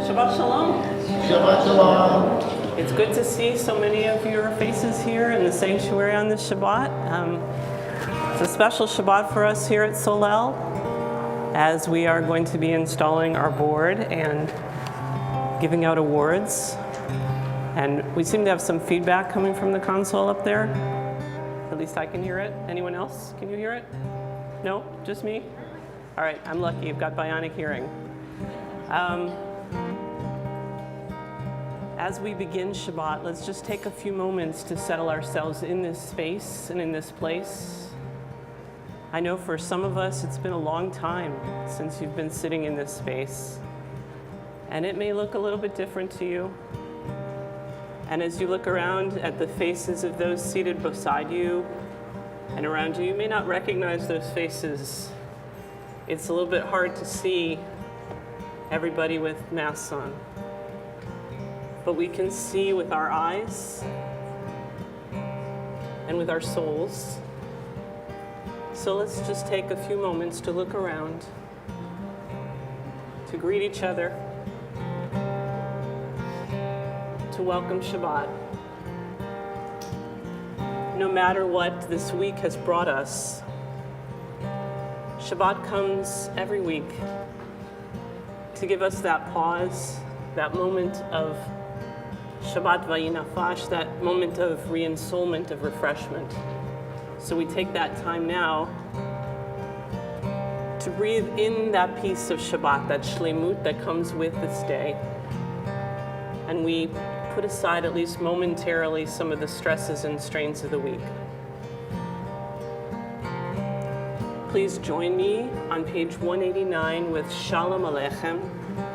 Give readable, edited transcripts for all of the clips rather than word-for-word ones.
Shabbat Shalom. Shabbat Shalom. It's good to see so many of your faces here in the sanctuary on this Shabbat. It's a special Shabbat for us here at Solel, as we are going to be installing our board and giving out awards. And we seem to have some feedback coming from the console up there. At least I can hear it. Anyone else? Can you hear it? No? Just me? All right, I'm lucky. I've got bionic hearing. As we begin Shabbat, let's just take a few moments to settle ourselves in this space and in this place. I know for some of us, it's been a long time since you've been sitting in this space, and it may look a little bit different to you. And as you look around at the faces of those seated beside you and around you, you may not recognize those faces. It's a little bit hard to see everybody with masks on. But we can see with our eyes and with our souls. So let's just take a few moments to look around, to greet each other, to welcome Shabbat. No matter what this week has brought us, Shabbat comes every week to give us that pause, that moment of Shabbat vayinafash, that moment of re-ensoulment, of refreshment. So we take that time now to breathe in that piece of Shabbat, that shlemut that comes with this day. And we put aside, at least momentarily, some of the stresses and strains of the week. Please join me on page 189 with Shalom Aleichem,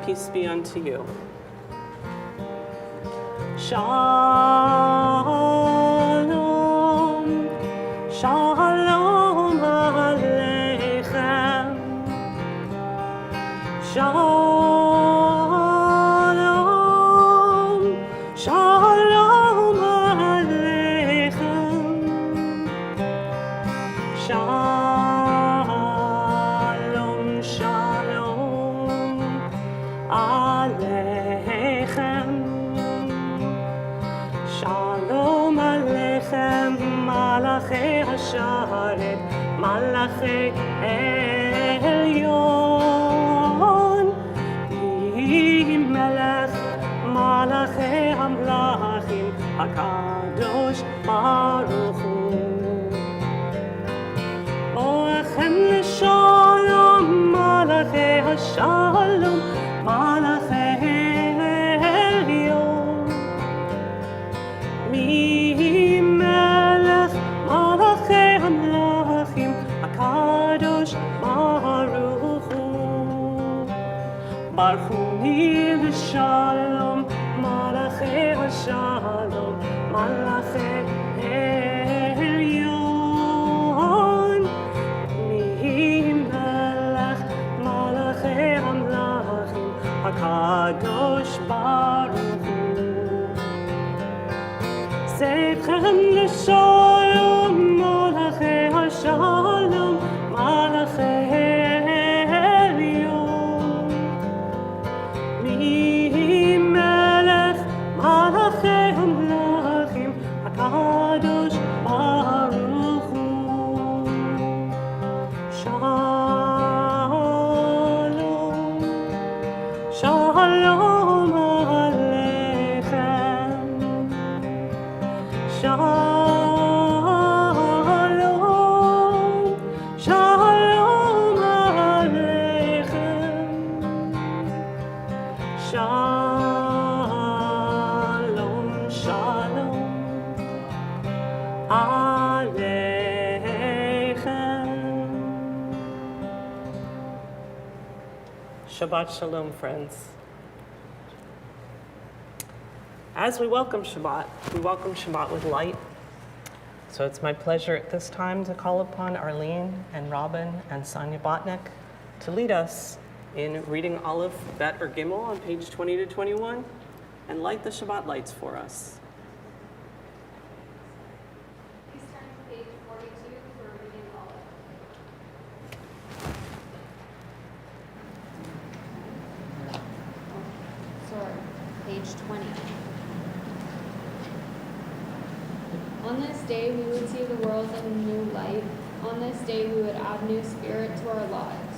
peace be unto you. Shalom, Shalom Aleichem, Shalom, Shalom Aleichem, Shalom, Shalom Aleichem. Shalom Aleichem, Malachi Hasharet, Malachi Elyon, Melech, Malachi Hamlachim, HaKadosh Baruch Hu. Oechem Shalom, Malachi Hashalom, Malachi Elyon. Melech Malachi Hamlachim HaKadosh Baruch Hu. Baruch Hu L'Shalom Malachi Hashalom Malachi Elyon. Melech Malachi Hamlachim HaKadosh Baruch Hu. Seichem L'Shalom, Malachi Hashalom, Malachi Elyon. Melech Malachi Hamlachim HaKadosh Baruch Hu. Shalom, Shalom Aleichem. Shalom, Shalom Aleichem. Shalom, Shalom Aleichem. Shabbat Shalom, friends. As we welcome Shabbat with light. So it's my pleasure at this time to call upon Arlene and Robin and Sonia Botnick to lead us in reading Aleph, Bet, or Gimel on page 20 to 21 and light the Shabbat lights for us. Please turn to page 42 for reading Aleph. page 20. On this day, we would see the world in a new light. On this day, we would add new spirit to our lives.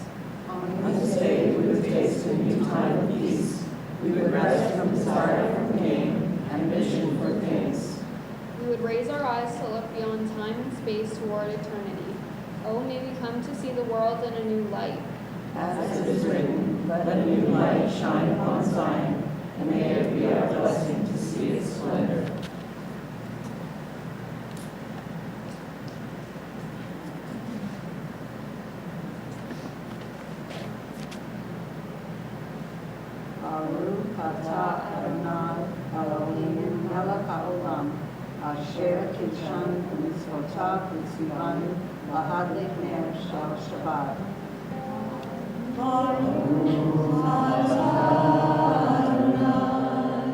On this day, we would taste a new time of peace. We would rest from desire for gain and mission for things. We would raise our eyes to look beyond time and space toward eternity. Oh, may we come to see the world in a new light. As it is written, let a new light shine upon Zion, and may it be our blessing to see its splendor. Baruch atah Adonai Eloheinu melech haolam, asher kidshanu b'mitzvotav v'tzivanu lahadlik ner shel Shabbat. Baruch atah Adonai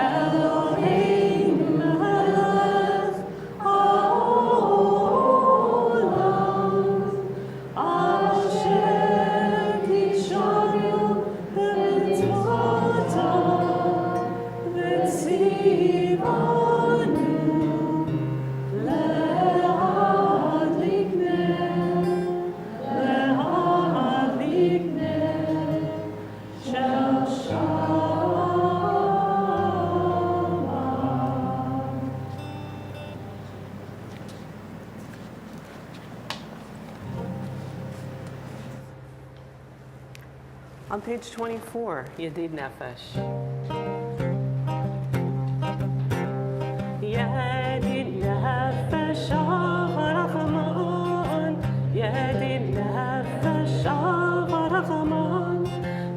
Eloheinu melech haolam, asher kidshanu On page 24, Yedid Nefesh. Yedid Nefesh Rachman, Yedid Nefesh Rachman,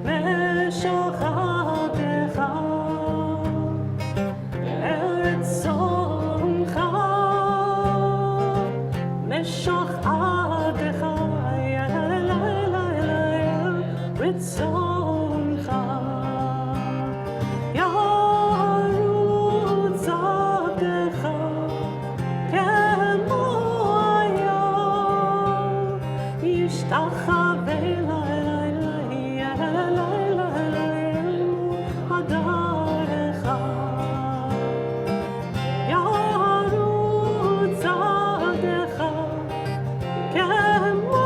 Meshochadecha, Eretz Soncha, Meshochadecha, Ritzoncha, Yarutz Abdecha, Kemo Hayom, Yishtachaveh Hadarecha, Yarutz Abdecha, Kemo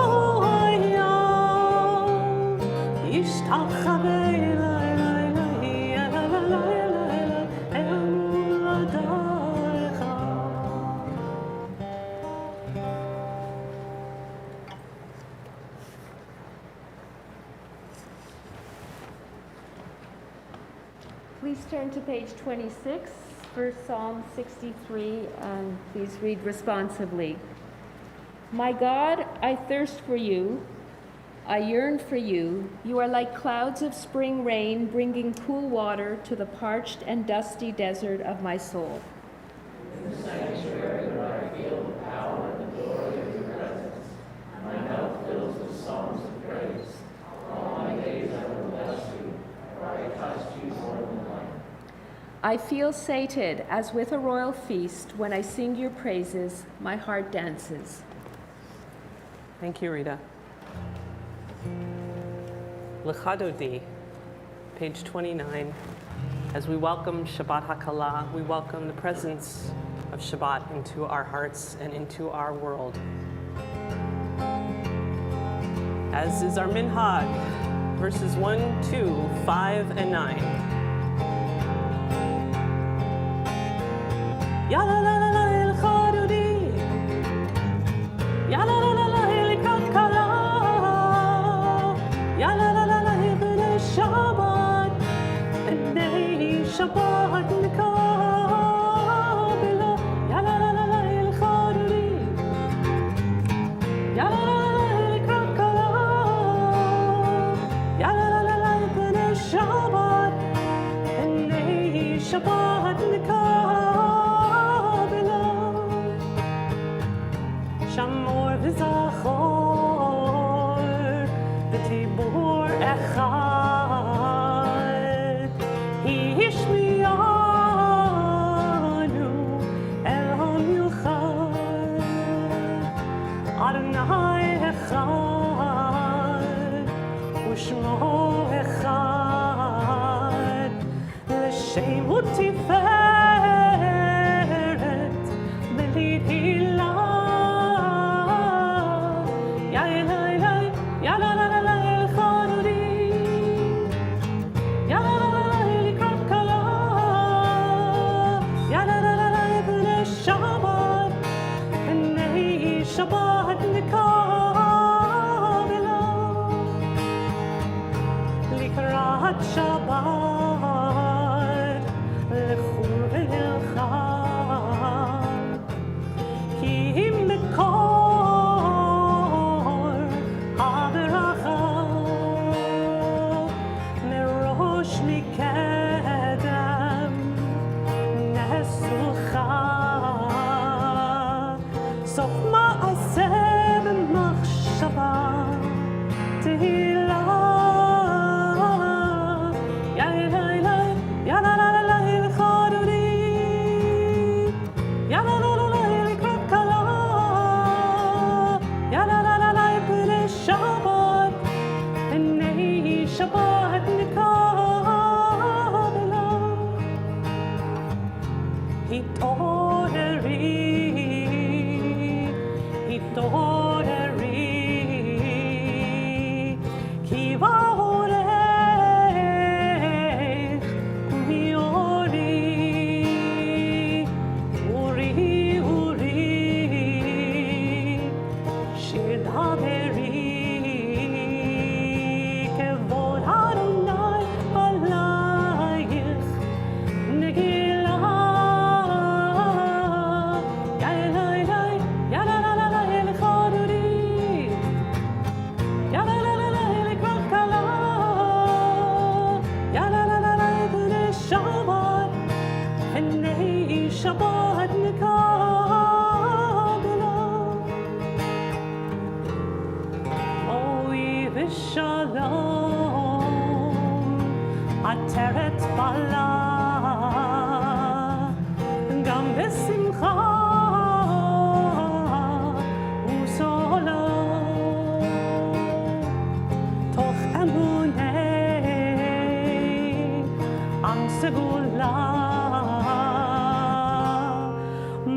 Please turn to page 26 for Psalm 63, and please read responsively. My God, I thirst for you. I yearn for you. You are like clouds of spring rain, bringing cool water to the parched and dusty desert of my soul. In the sanctuary where I feel the power and the glory of your presence, my mouth fills with songs of praise. All my days I will bless you, for I trust you more than life. I feel sated as with a royal feast. When I sing your praises, my heart dances. Thank you, Rita. L'chadodi, page 29. As we welcome Shabbat HaKalah, we welcome the presence of Shabbat into our hearts and into our world. As is our minhag, verses 1, 2, 5, and 9. Ya la la la la l'chadodi, ya la la la la l'kakalah, ya la la la la l'bnei Shabbat, bnei Shabbat nikabela, ya la la la la l'chadodi, ya la la la la l'kakalah, ya la la la la l'bnei Shabbat, bnei Shabbat nikabela. Shamor v'zachor v'tibur echad hishmiyanu el hamilchad Adonai echad u'shmo echad שם ותפארת ולתהילה. יא אלוהי, יא לה לה לה לה אלחנוני, יא לה לה לה לה לקראת כלה, יא לה לה לה לה בני שבת, בני שבת נקרא בלה, לקראת שבת לכו ולחם, כי אם מקור הברכה מראש מקדם נסוכה, סוף מעשה במחשבה תהילה. יא אלוהי, יא לה לה לה לה אלחנוני, יא לה לה לה לה לקראת כלה, יא לה לה לה לה בני שבת, בני שבת נקרא בלה. התעוררי, התעוררי, כי בעורך מי אורי, אורי, אורי, שיר דברי, כבוד אדוני עלייך נגילה. יא אלוהי, יא לה לה לה לה אלחנוני, יא לה לה לה לה לקראת כלה, יא לה לה לה לה בני שבת, בני שבת נקרא בלה. אוי ושלום עטרת בלה, גם בשמחה וסולו, תוך אמוני עם סגולה,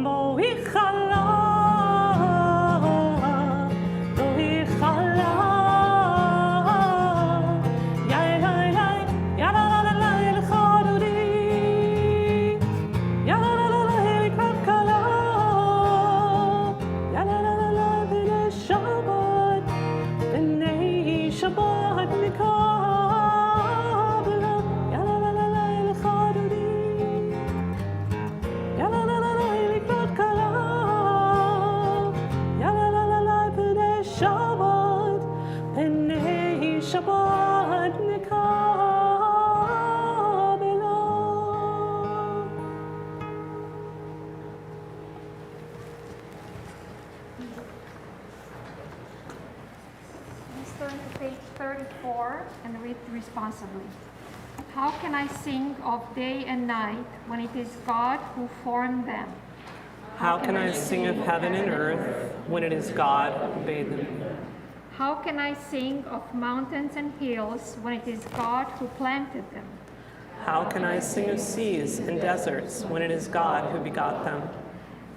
בואי חלה, בואי חלה. יא אלוהי, יא לה לה לה לה אלחנוני, יא לה לה לה לה לקראת כלה, יא לה לה לה לה בני שבת, בני שבת נקרא בלה, יא לה לה לה לה אלחנוני, יא לה לה לה לה לקראת כלה, יא לה לה לה לה בני שבת, בני שבת נקרא בלה. Please turn to page 34 and read responsibly. How can I sing of day and night when it is God who formed them? How can I sing of heaven and earth when it is God who made them? How can I sing of mountains and hills when it is God who planted them? How can I sing of seas and deserts when it is God who begot them?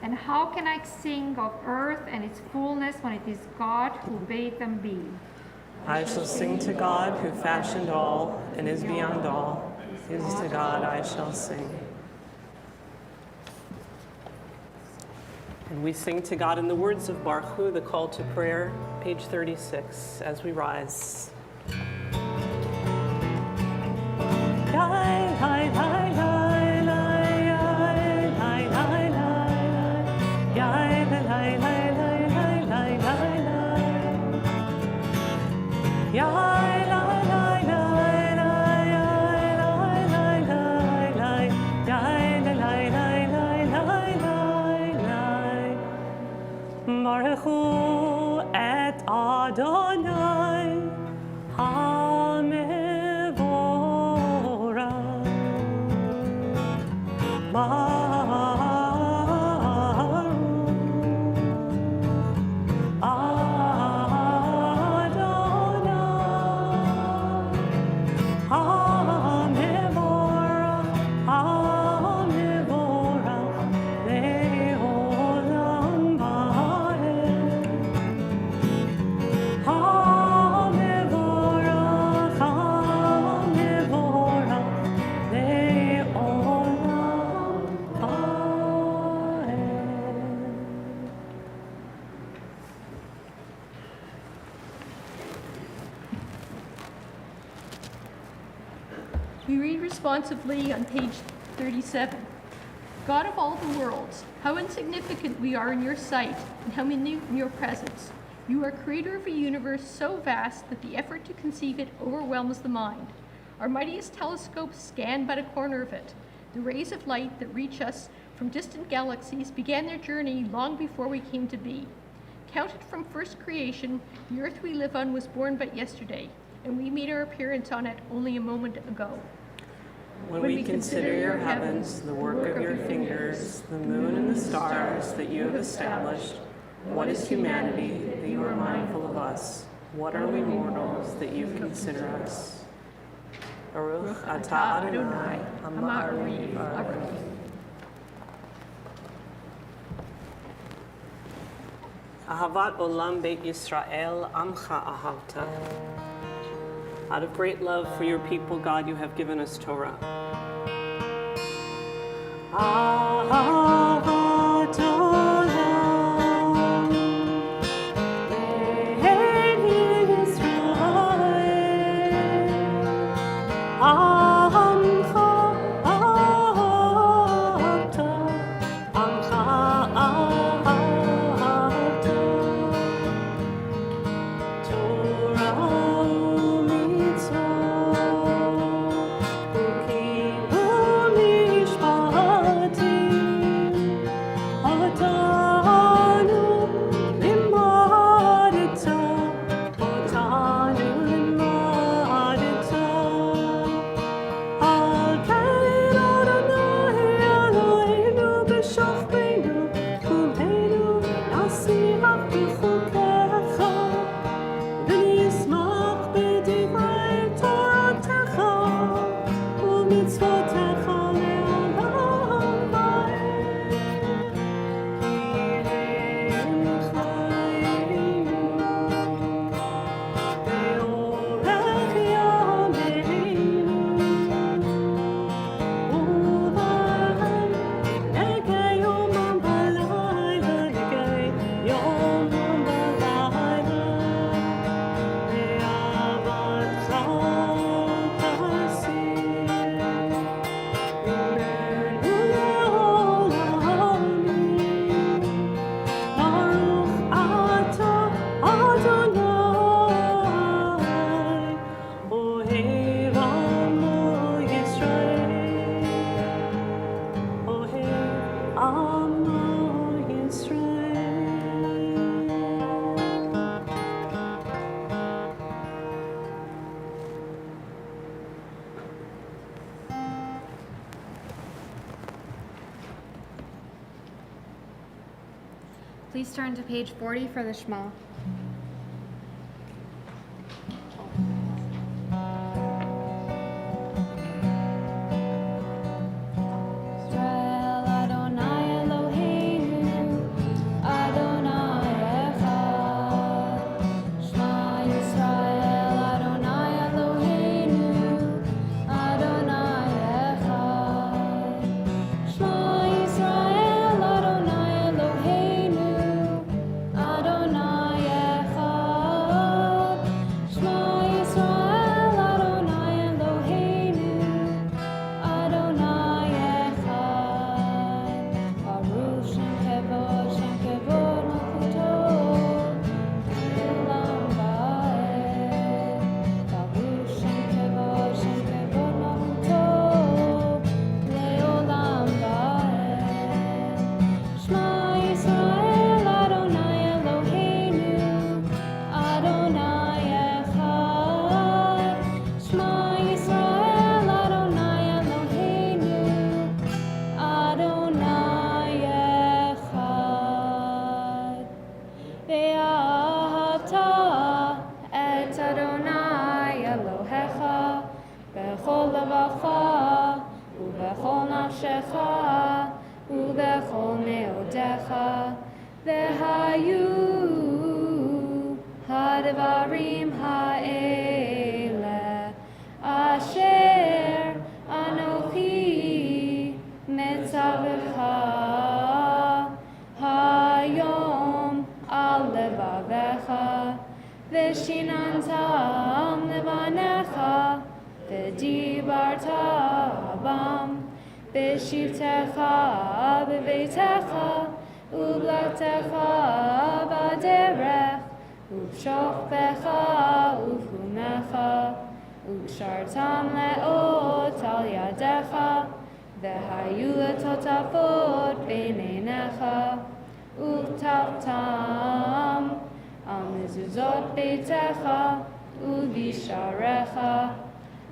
And how can I sing of earth and its fullness when it is God who bade them be? I shall sing to God who fashioned all and is beyond all. It is to God I shall sing. And we sing to God in the words of Baruch Hu, the call to prayer, page 36, as we rise. Baruch Hu et Adonai HaMevorach Baruch Adonai HaMevorach responsively on page 37. God of all the worlds, how insignificant we are in your sight and how minute in your presence. You are creator of a universe so vast that the effort to conceive it overwhelms the mind. Our mightiest telescopes scan but a corner of it. The rays of light that reach us from distant galaxies began their journey long before we came to be. Counted from first creation, the earth we live on was born but yesterday, and we made our appearance on it only a moment ago. When we consider your heavens, the work of your fingers, the moon and the stars that you have established, what is humanity that you are mindful of us? What are we mortals that you consider us? Baruch atah Adonai, Ha'ma'ariv Arei. Ahavat olam beit Yisrael, amcha ahavta. Out of great love for your people, God, you have given us Torah. Ahavat olam beit Yisrael, amcha ahavta, amcha ahavta. Please turn to page 40 for the Shema. V'shinantam levanecha v'dibarta בשבתך בביתך, ובלעתך בדרך, ובשוכבך ובחומך, וקשרתם לאות על ידך, והיו לטוטפות בין עיניך, וכתבתם על מזוזות ביתך ובשעריך,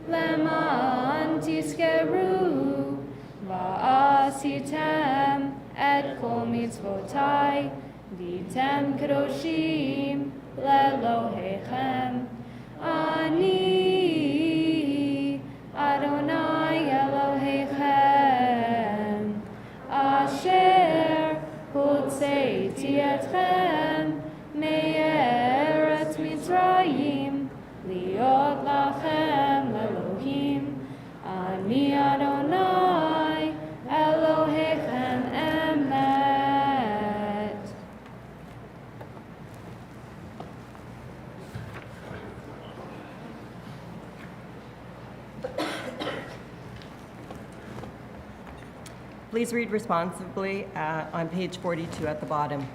למען תזכרו ועשיתם את כל מצוותיי, והייתם קדושים לאלוהיכם. אני אדוני אלוהיכם, אשר הוצאתי אתכם מארץ מצרים, להיות לכם אלוהים. אני אדוני אלוהיכם אמת. Please read responsibly on page 42 at the bottom.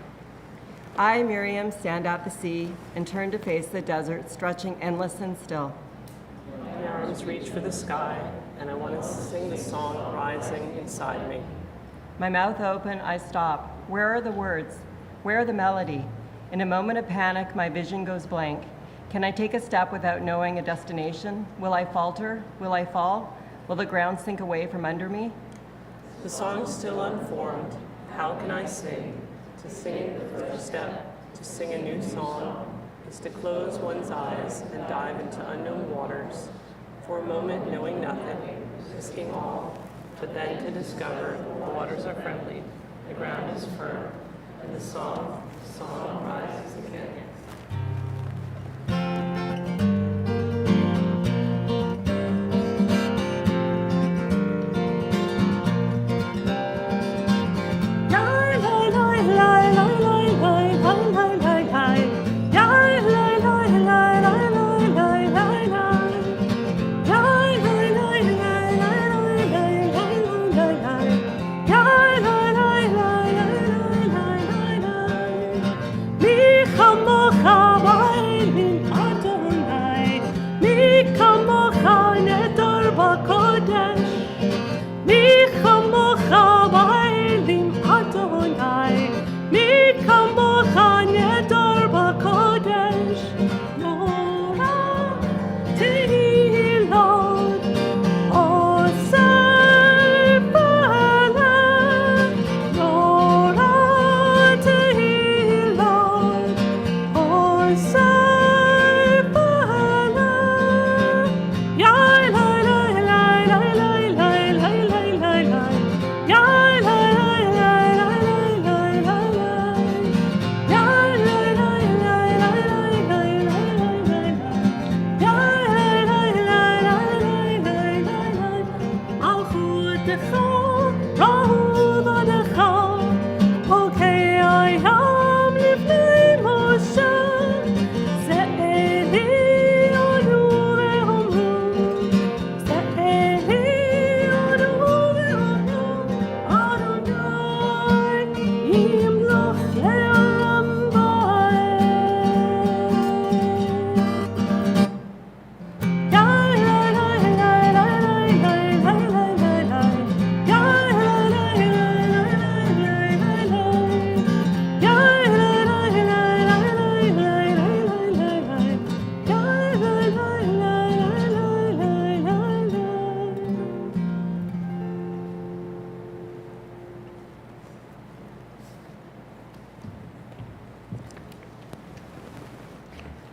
I, Miriam, stand at the sea and turn to face the desert, stretching endless and still. My arms reach for the sky, and I want to sing the song rising inside me. My mouth open, I stop. Where are the words? Where are the melody? In a moment of panic, my vision goes blank. Can I take a step without knowing a destination? Will I falter? Will I fall? Will the ground sink away from under me? The song's still unformed. How can I sing? To sing the first step, to sing a new song, is to close one's eyes and dive into unknown waters, for a moment knowing nothing, risking all, but then to discover the waters are friendly, the ground is firm, and the song rises again.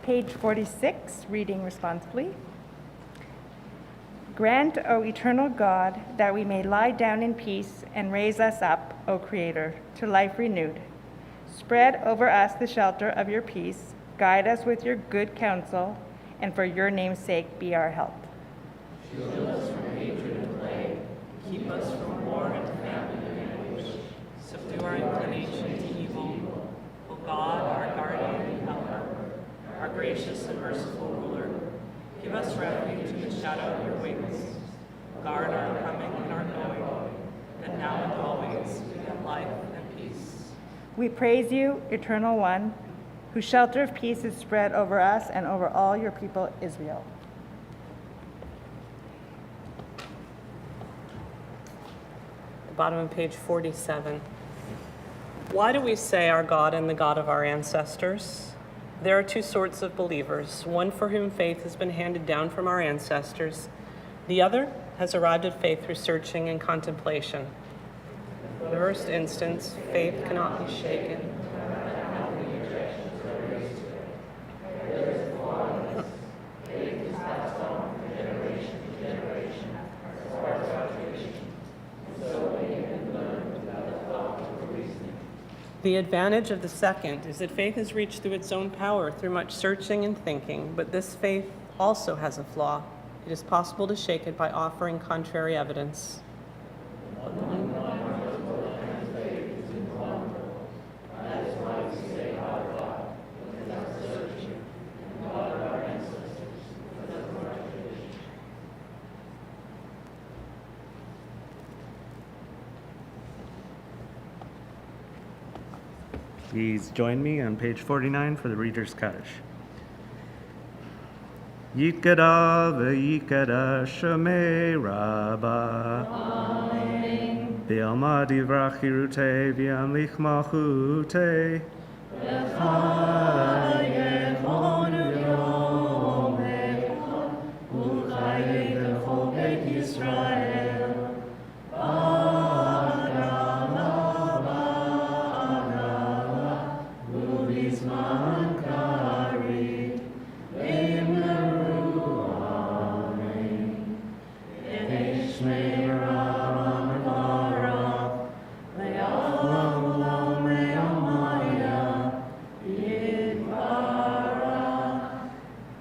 Page 46, reading responsibly. Grant, O eternal God, that we may lie down in peace and raise us up, O Creator, to life renewed. Spread over us the shelter of your peace, guide us with your good counsel, and for your name's sake be our help. Shield us from hatred and plague. Keep us from war and famine and anguish. Subdue our inclination to evil. O God, our guardian and helper, our gracious and merciful ruler, give us refuge in the shadow of your wings. Guard our coming and our going. We praise you, Eternal One, whose shelter of peace is spread over us and over all your people, Israel. Bottom of page 47. Why do we say our God and the God of our ancestors? There are two sorts of believers, one for whom faith has been handed down from our ancestors. The other has arrived at faith through searching and contemplation. In the first instance, faith cannot be shaken. The advantage of the second is that faith is reached through its own power, through much searching and thinking, but this faith also has a flaw. It is possible to shake it by offering contrary evidence. Please join me on page 49 for the Reader's Kaddish. Yitkada v'yitkada shemei Rabbah. Amen. V'yalma divrach hirutei v'yamlich malchutei. V'chayei chonu yomecha u'chayei v'chol beit Yisrael.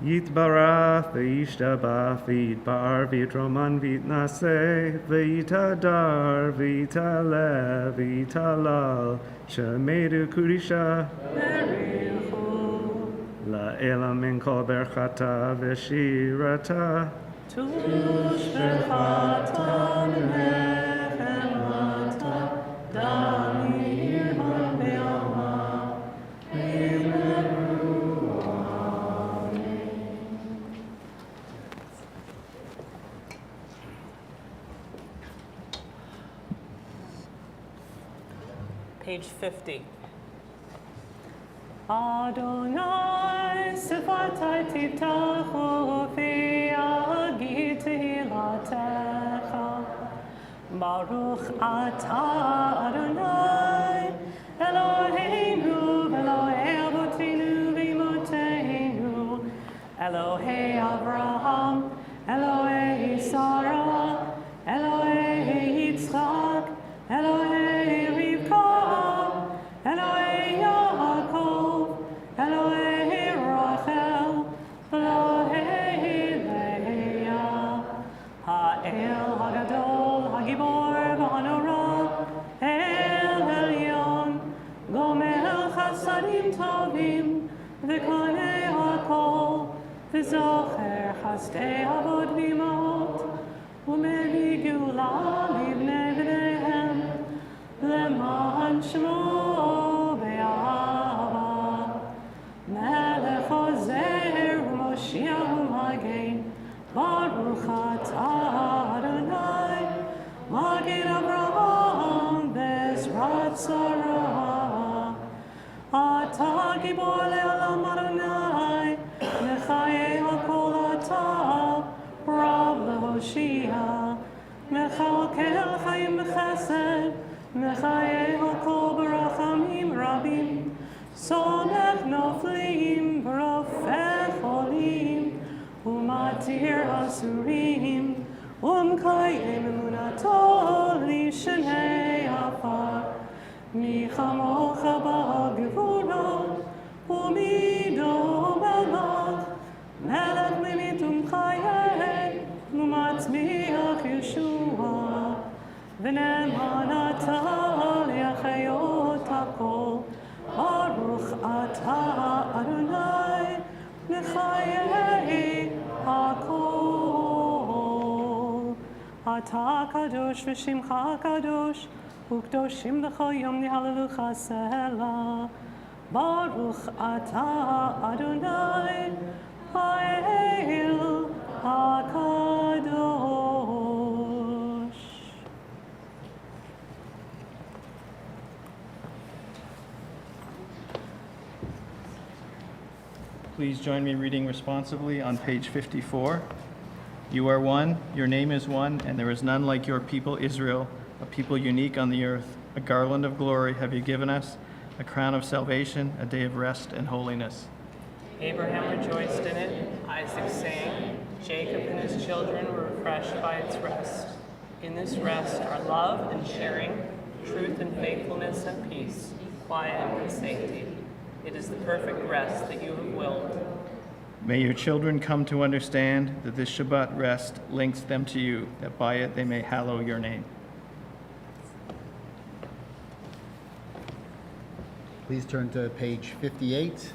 Yitbarach v'yishtabach v'yitbar v'yitroman v'yitnaseh v'yitadar v'yitaleh v'yitalal shemedu kurisha la'ela min kol berchata v'shirata tush berchata menechemata damir ha'be'alma Page 50. Adonai sifatai tiftachu fi agit tehillatcha. Baruch atah Adonai Eloheinu v'Elohei avotinu v'imotenu Elohei Avraham Elohei Sarah Elohei Yitzchak Elohei Elohei Yaakov, Elohei Rachel, Elohei Leah, Ha'el Hagadol, Hagibor v'Hanorah, El Elyon, Gomel Chasadim Tovim, V'Konei Hakol, V'Zocher Chastei Avot V'Imot, U'Mevi Gula Livnei V'neihem, Leman Shmo Be'ahava Melech Ozer Moshiach Magen Baruch Atah Adonai Magen Avraham Bezrat Sarah Atah Gibor Le'olam Adonai Mechayei HaKol Atah Rav LeHoshia Mechalkel Chaim B'Chesed Mechayei HaKol B'Rachamim Rabim Sonech Noflim B'Rofech Olim Umatir Asurim Umkayem Emunato Lishenei Afar Michamocha Ba'Gevurot Umido Melach Melech Limitum Chayei Umatzmiach Yeshua V'ne'manata li'achayot hakol Baruch atah Adonai l'chayei hakol Atah kadosh v'shimcha kadosh וקדושים לך יום נהללוך סלע. ברוך אתה אדוני האל הקדוש. Please join me reading responsively on page 54. You are one, your name is one, and there is none like your people Israel, a people unique on the earth. A garland of glory have you given us, a crown of salvation, a day of rest and holiness. Abraham rejoiced in it, Isaac sang, Jacob and his children were refreshed by its rest. In this rest are love and sharing, truth and faithfulness and peace, quiet and safety. It is the perfect rest that you have willed. May your children come to understand that this Shabbat rest links them to you, that by it they may hallow your name. Please turn to page 58,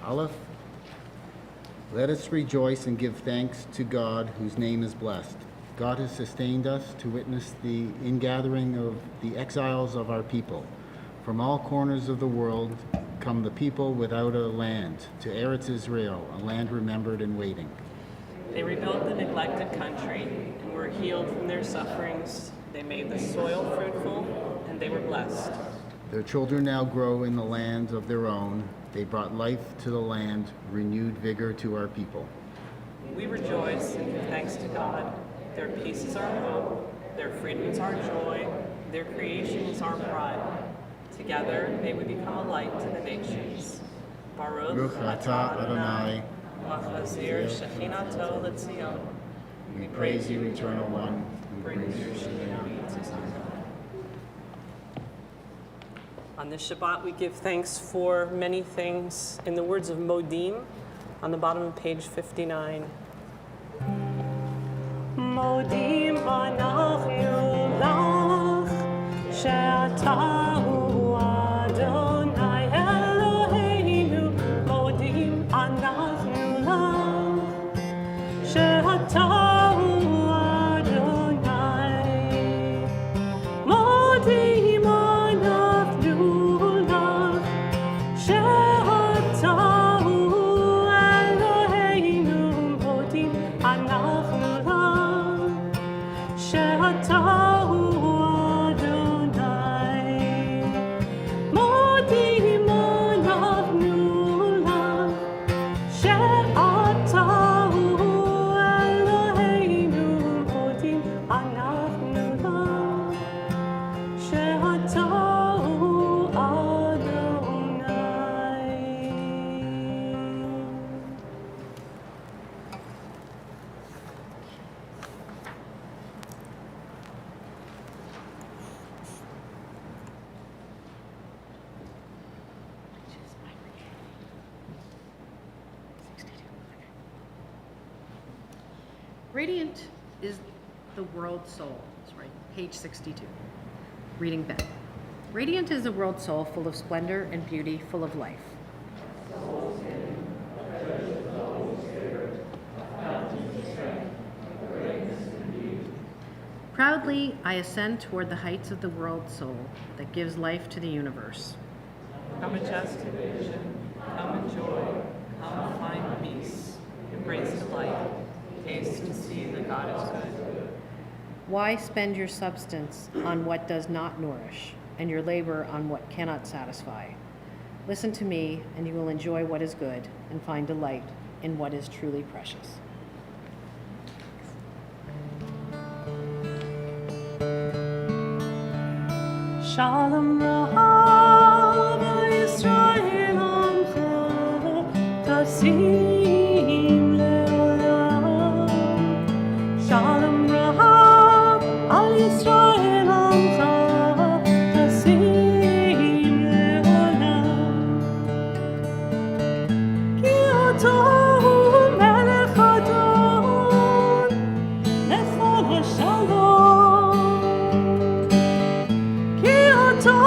Aleph. Let us rejoice and give thanks to God, whose name is blessed. God has sustained us to witness the ingathering of the exiles of our people. From all corners of the world come the people without a land, to Eretz Israel, a land remembered and waiting. They rebuilt the neglected country and were healed from their sufferings. They made the soil fruitful, and they were blessed. Their children now grow in the land of their own. They brought life to the land, renewed vigor to our people. We rejoice and give thanks to God. Their peace is our hope, their freedom is our joy, their creation is our pride. Together may we become a light to the nations. Baruch atah Adonai, Machazir Shechinato L'Tzion. we praise you, Eternal One, who Brings your Shekhinah to Zion. On this Shabbat, we give thanks for many things. In the words of Modim, on the bottom of page 59. Modim anachnu lach, she'ata hu Adonai Eloheinu. Modim anachnu lach, she'ata hu Adonai. Modim anachnu lach, she'ata hu Eloheinu. Modim anachnu lach, she'ata hu Adonai. Modim anachnu lach, she'ata hu Eloheinu. Modim anachnu lach, she'ata hu Adonai. Radiant is the world soul. That's right, page 62. Reading back. Radiant is the world soul, full of splendor and beauty, full of life. Proudly, I ascend toward the heights of the world soul that gives life to the universe. How majestic vision, come enjoy, come find peace, embrace delight, taste to see that God is good. Why spend your substance on what does not nourish, and your labor on what cannot satisfy? Listen to me, and you will enjoy what is good, and find delight in what is truly precious. Shalom Rav Yisrael Amcha Tasim Leolam. Shalom Rav Al Yisrael Amcha Tasim Leolam. Ki Ata Melech Adon Lechol Shalom. Ki Ata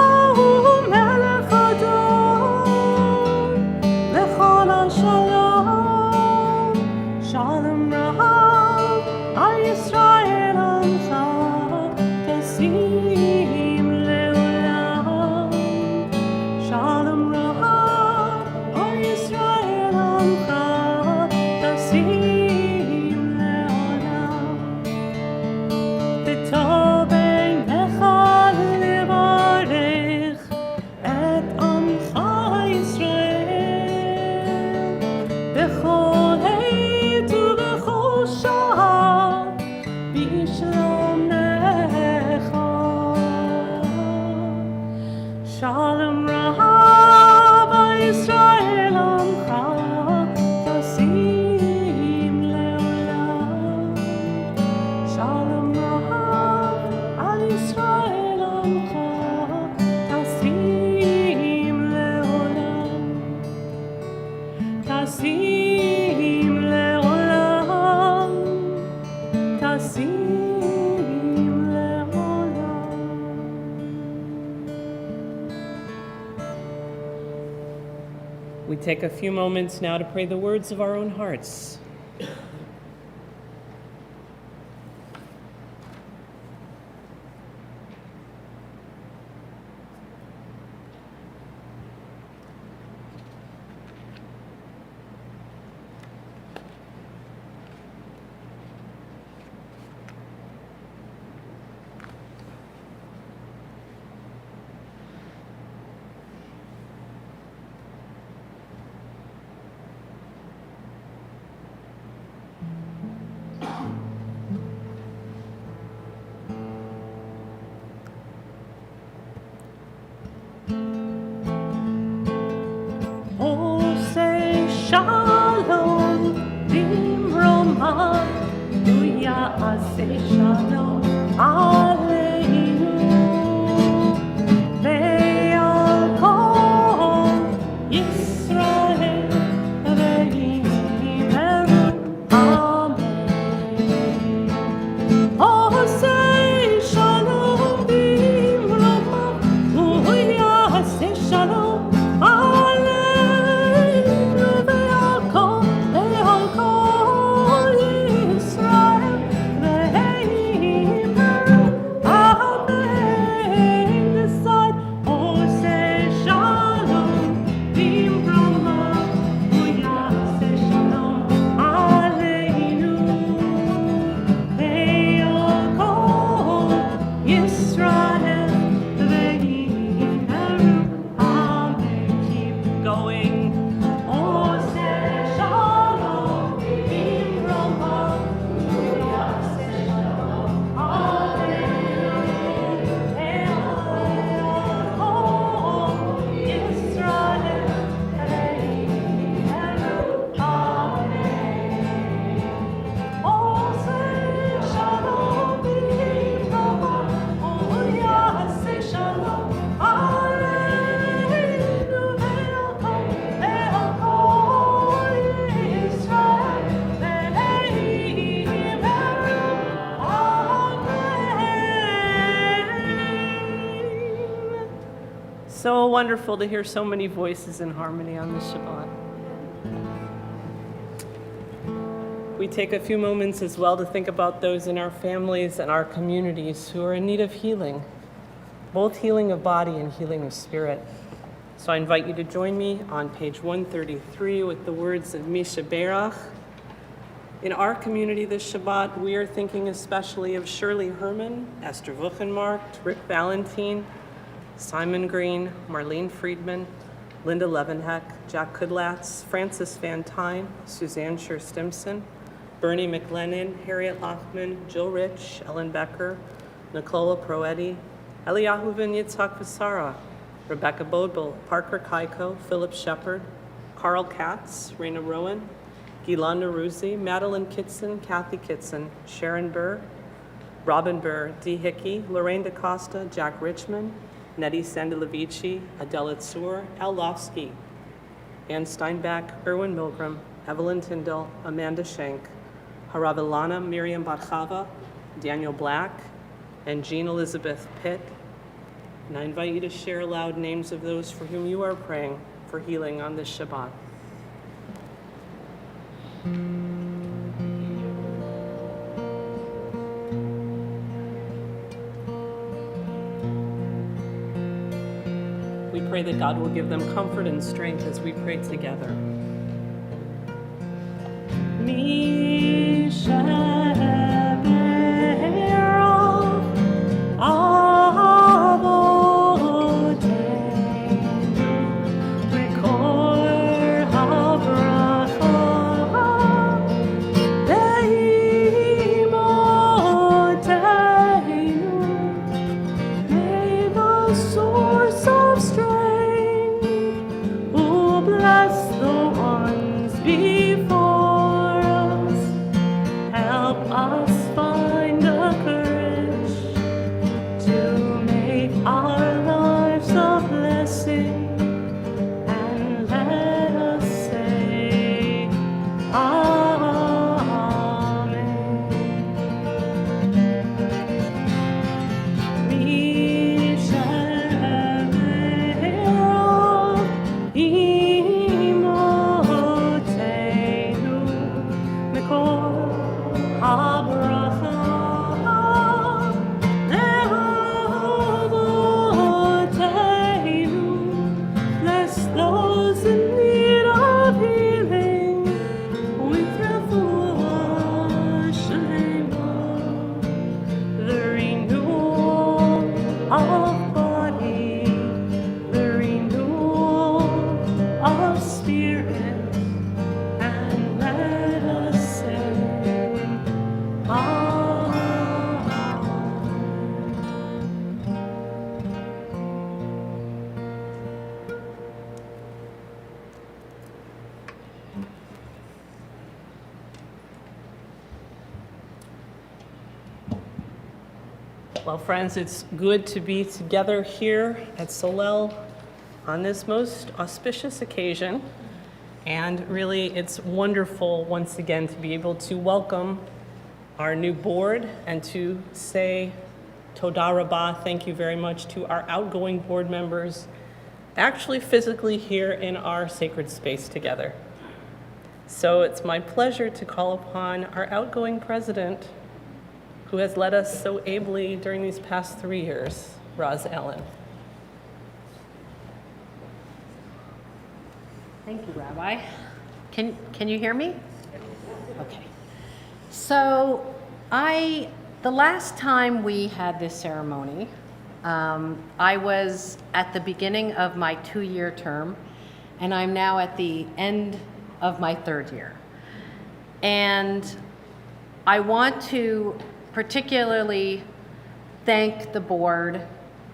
We take a few moments now to pray the words of our own hearts. Shalom, Bimroma, Luya Ase Shalom, Aleinu, Ve'alkol, Yisrael, Ve'yimeru, Amen. Ose Shalom, Bimroma, Luya Ase Shalom, Aleinu. So wonderful to hear so many voices in harmony on this Shabbat. We take a few moments as well to think about those in our families and our communities who are in need of healing, both healing of body and healing of spirit. So I invite you to join me on page 133 with the words of Misha Berach. In our community this Shabbat, we are thinking especially of Shirley Herman, Esther Wuchenmarkt, Rick Valentine, Simon Green, Marlene Friedman, Linda Levenheck, Jack Kudlatz, Francis Van Tyne, Suzanne Scher-Stimson, Bernie McLennan, Harriet Lachman, Jill Rich, Ellen Becker, Nicola Proetti, Eliyahu Ben Yitzhak Visara, Rebecca Bodbel, Parker Kaiko, Philip Shepard, Carl Katz, Raina Rowan, Gilan Naruzzi, Madeline Kitson, Kathy Kitson, Sharon Burr, Robin Burr, Dee Hickey, Lorraine DaCosta, Jack Richmond, Nettie Sandilevici, Adela Tsur, Al Lofsky, Ann Steinbeck, Erwin Milgram, Evelyn Tyndall, Amanda Schenk, Haravilana Miriam Barchava, Daniel Black, and Jean Elizabeth Pitt. And I invite you to share aloud names of those for whom you are praying for healing on this Shabbat. We pray that God will give them comfort and strength as we pray together. Source of strength, oh bless the ones before us. Help us find the courage to make our lives a blessing, and let us say Amen. We shall Well, friends, it's good to be together here at Solel on this most auspicious occasion. And really, it's wonderful once again to be able to welcome our new board and to say Toda Rabah, thank you very much to our outgoing board members, actually physically here in our sacred space together. So it's my pleasure to call upon our outgoing president, who has led us so ably during these past 3 years, Roz Ellen. Thank you, Rabbi. Can you hear me? Okay. So the last time we had this ceremony, I was at the beginning of my 2-year term, and I'm now at the end of my 3rd year. And I want to particularly thank the board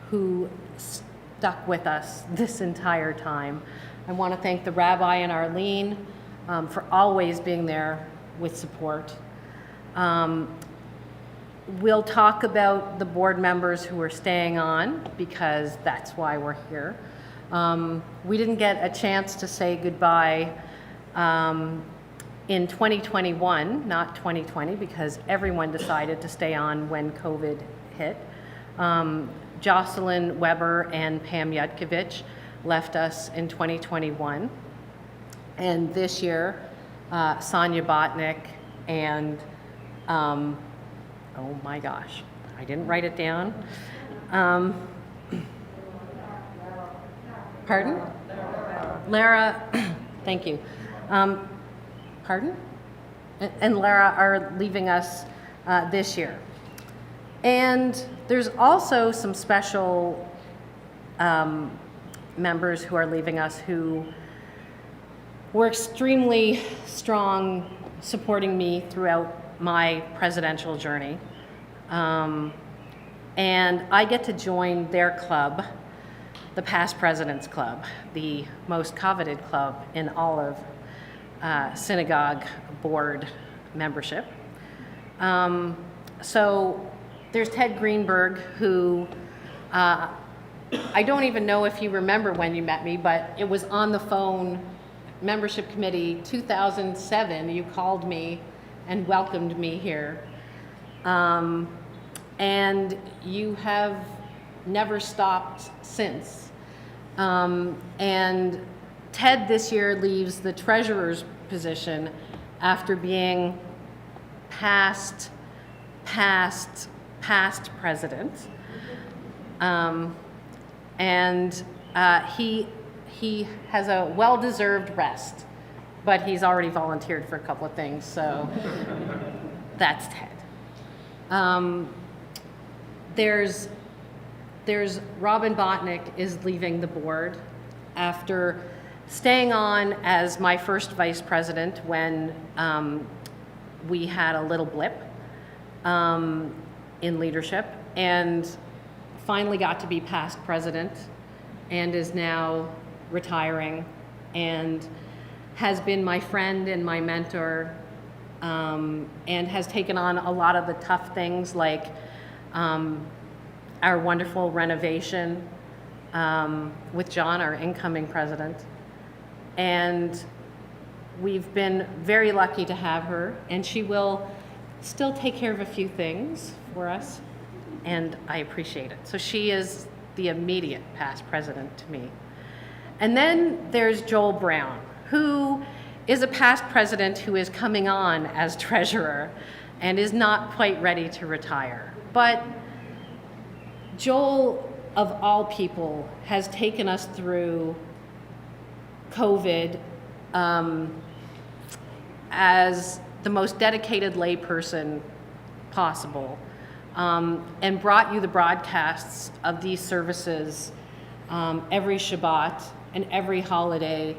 who stuck with us this entire time. I want to thank the rabbi and Arlene for always being there with support. We'll talk about the board members who are staying on because that's why we're here. We didn't get a chance to say goodbye in 2021, not 2020, because everyone decided to stay on when COVID hit. Jocelyn Weber and Pam Yudkovich left us in 2021. And this year, Sonia Botnick and, oh my gosh, I didn't write it down. Pardon? Lara, thank you. Pardon? And Lara are leaving us this year. And there's also some special members who are leaving us who were extremely strong supporting me throughout my presidential journey. And I get to join their club, the Past Presidents Club, the most coveted club in all of synagogue board membership. So there's Ted Greenberg, who I don't even know if you remember when you met me, but it was on the phone membership committee 2007. You called me and welcomed me here. And you have never stopped since. And Ted this year leaves the treasurer's position after being past president. And he has a well-deserved rest, but he's already volunteered for a couple of things, so that's Ted. There's Robin Botnick is leaving the board after staying on as my first vice president when we had a little blip in leadership, and finally got to be past president and is now retiring and has been my friend and my mentor, and has taken on a lot of the tough things like our wonderful renovation with John, our incoming president. And we've been very lucky to have her, and she will still take care of a few things for us, and I appreciate it. So she is the immediate past president to me. And then there's Joel Brown, who is a past president who is coming on as treasurer and is not quite ready to retire. But Joel, of all people, has taken us through COVID as the most dedicated layperson possible, and brought you the broadcasts of these services every Shabbat and every holiday,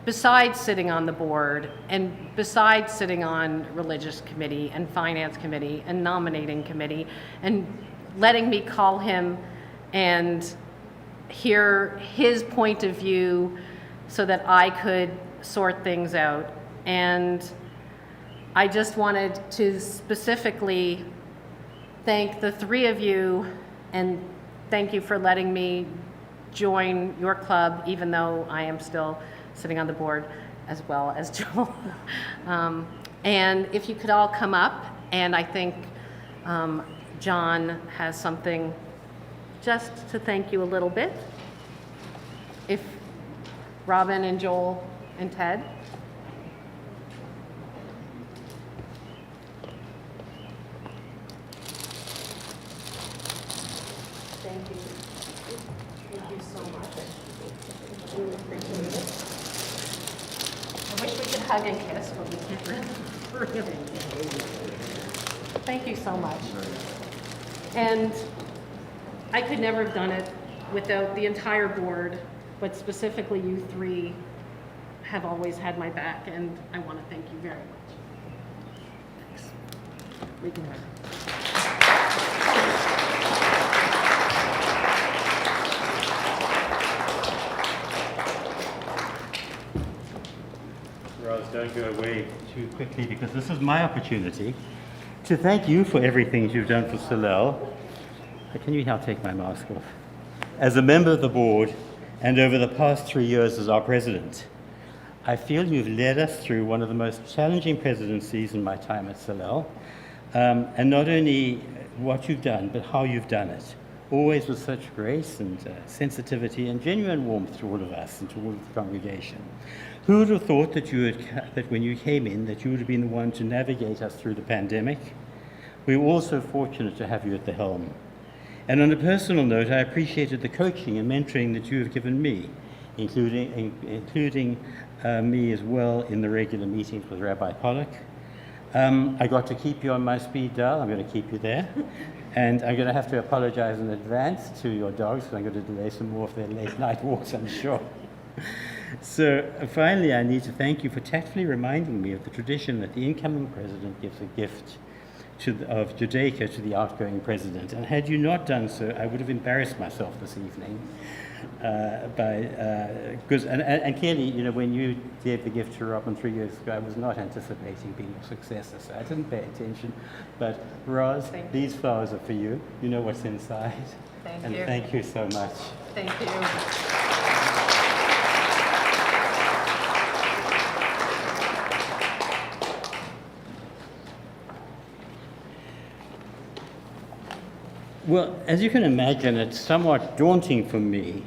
besides sitting on the board and besides sitting on religious committee and finance committee and nominating committee, and letting me call him and hear his point of view so that I could sort things out. And I just wanted to specifically thank the three of you, and thank you for letting me join your club, even though I am still sitting on the board as well as Joel. And if you could all come up, and I think John has something just to thank you a little bit. If Robin and Joel and Ted. Thank you. Thank you so much. I really appreciate it. I wish we could hug and kiss, but we can't really. Thank you so much. And I could never have done it without the entire board, but specifically you three have always had my back, and I want to thank you very much. Thanks. We can hug. Rose, don't go away too quickly, because this is my opportunity to thank you for everything you've done for Solel. Can you now take my mask off? As a member of the board and over the past 3 years as our president, I feel you've led us through one of the most challenging presidencies in my time at Solel. And not only what you've done, but how you've done it. Always with such grace and sensitivity and genuine warmth to all of us and to all of the congregation. Who would have thought that that when you came in, that you would have been the one to navigate us through the pandemic? We were also fortunate to have you at the helm. And on a personal note, I appreciated the coaching and mentoring that you have given me, including me as well in the regular meetings with Rabbi Pollock. I got to keep you on my speed dial. I'm going to keep you there. And I'm going to have to apologize in advance to your dogs, because I'm going to delay some more of their late night walks, I'm sure. So finally, I need to thank you for tactfully reminding me of the tradition that the incoming president gives a gift of Judaica to the outgoing president. And had you not done so, I would have embarrassed myself this evening. And clearly, you know, when you gave the gift to Robin 3 years ago, I was not anticipating being your successor, so I didn't pay attention. But Roz, these flowers are for you. You know what's inside. Thank and you. Thank you so much. Thank you. Well, as you can imagine, it's somewhat daunting for me.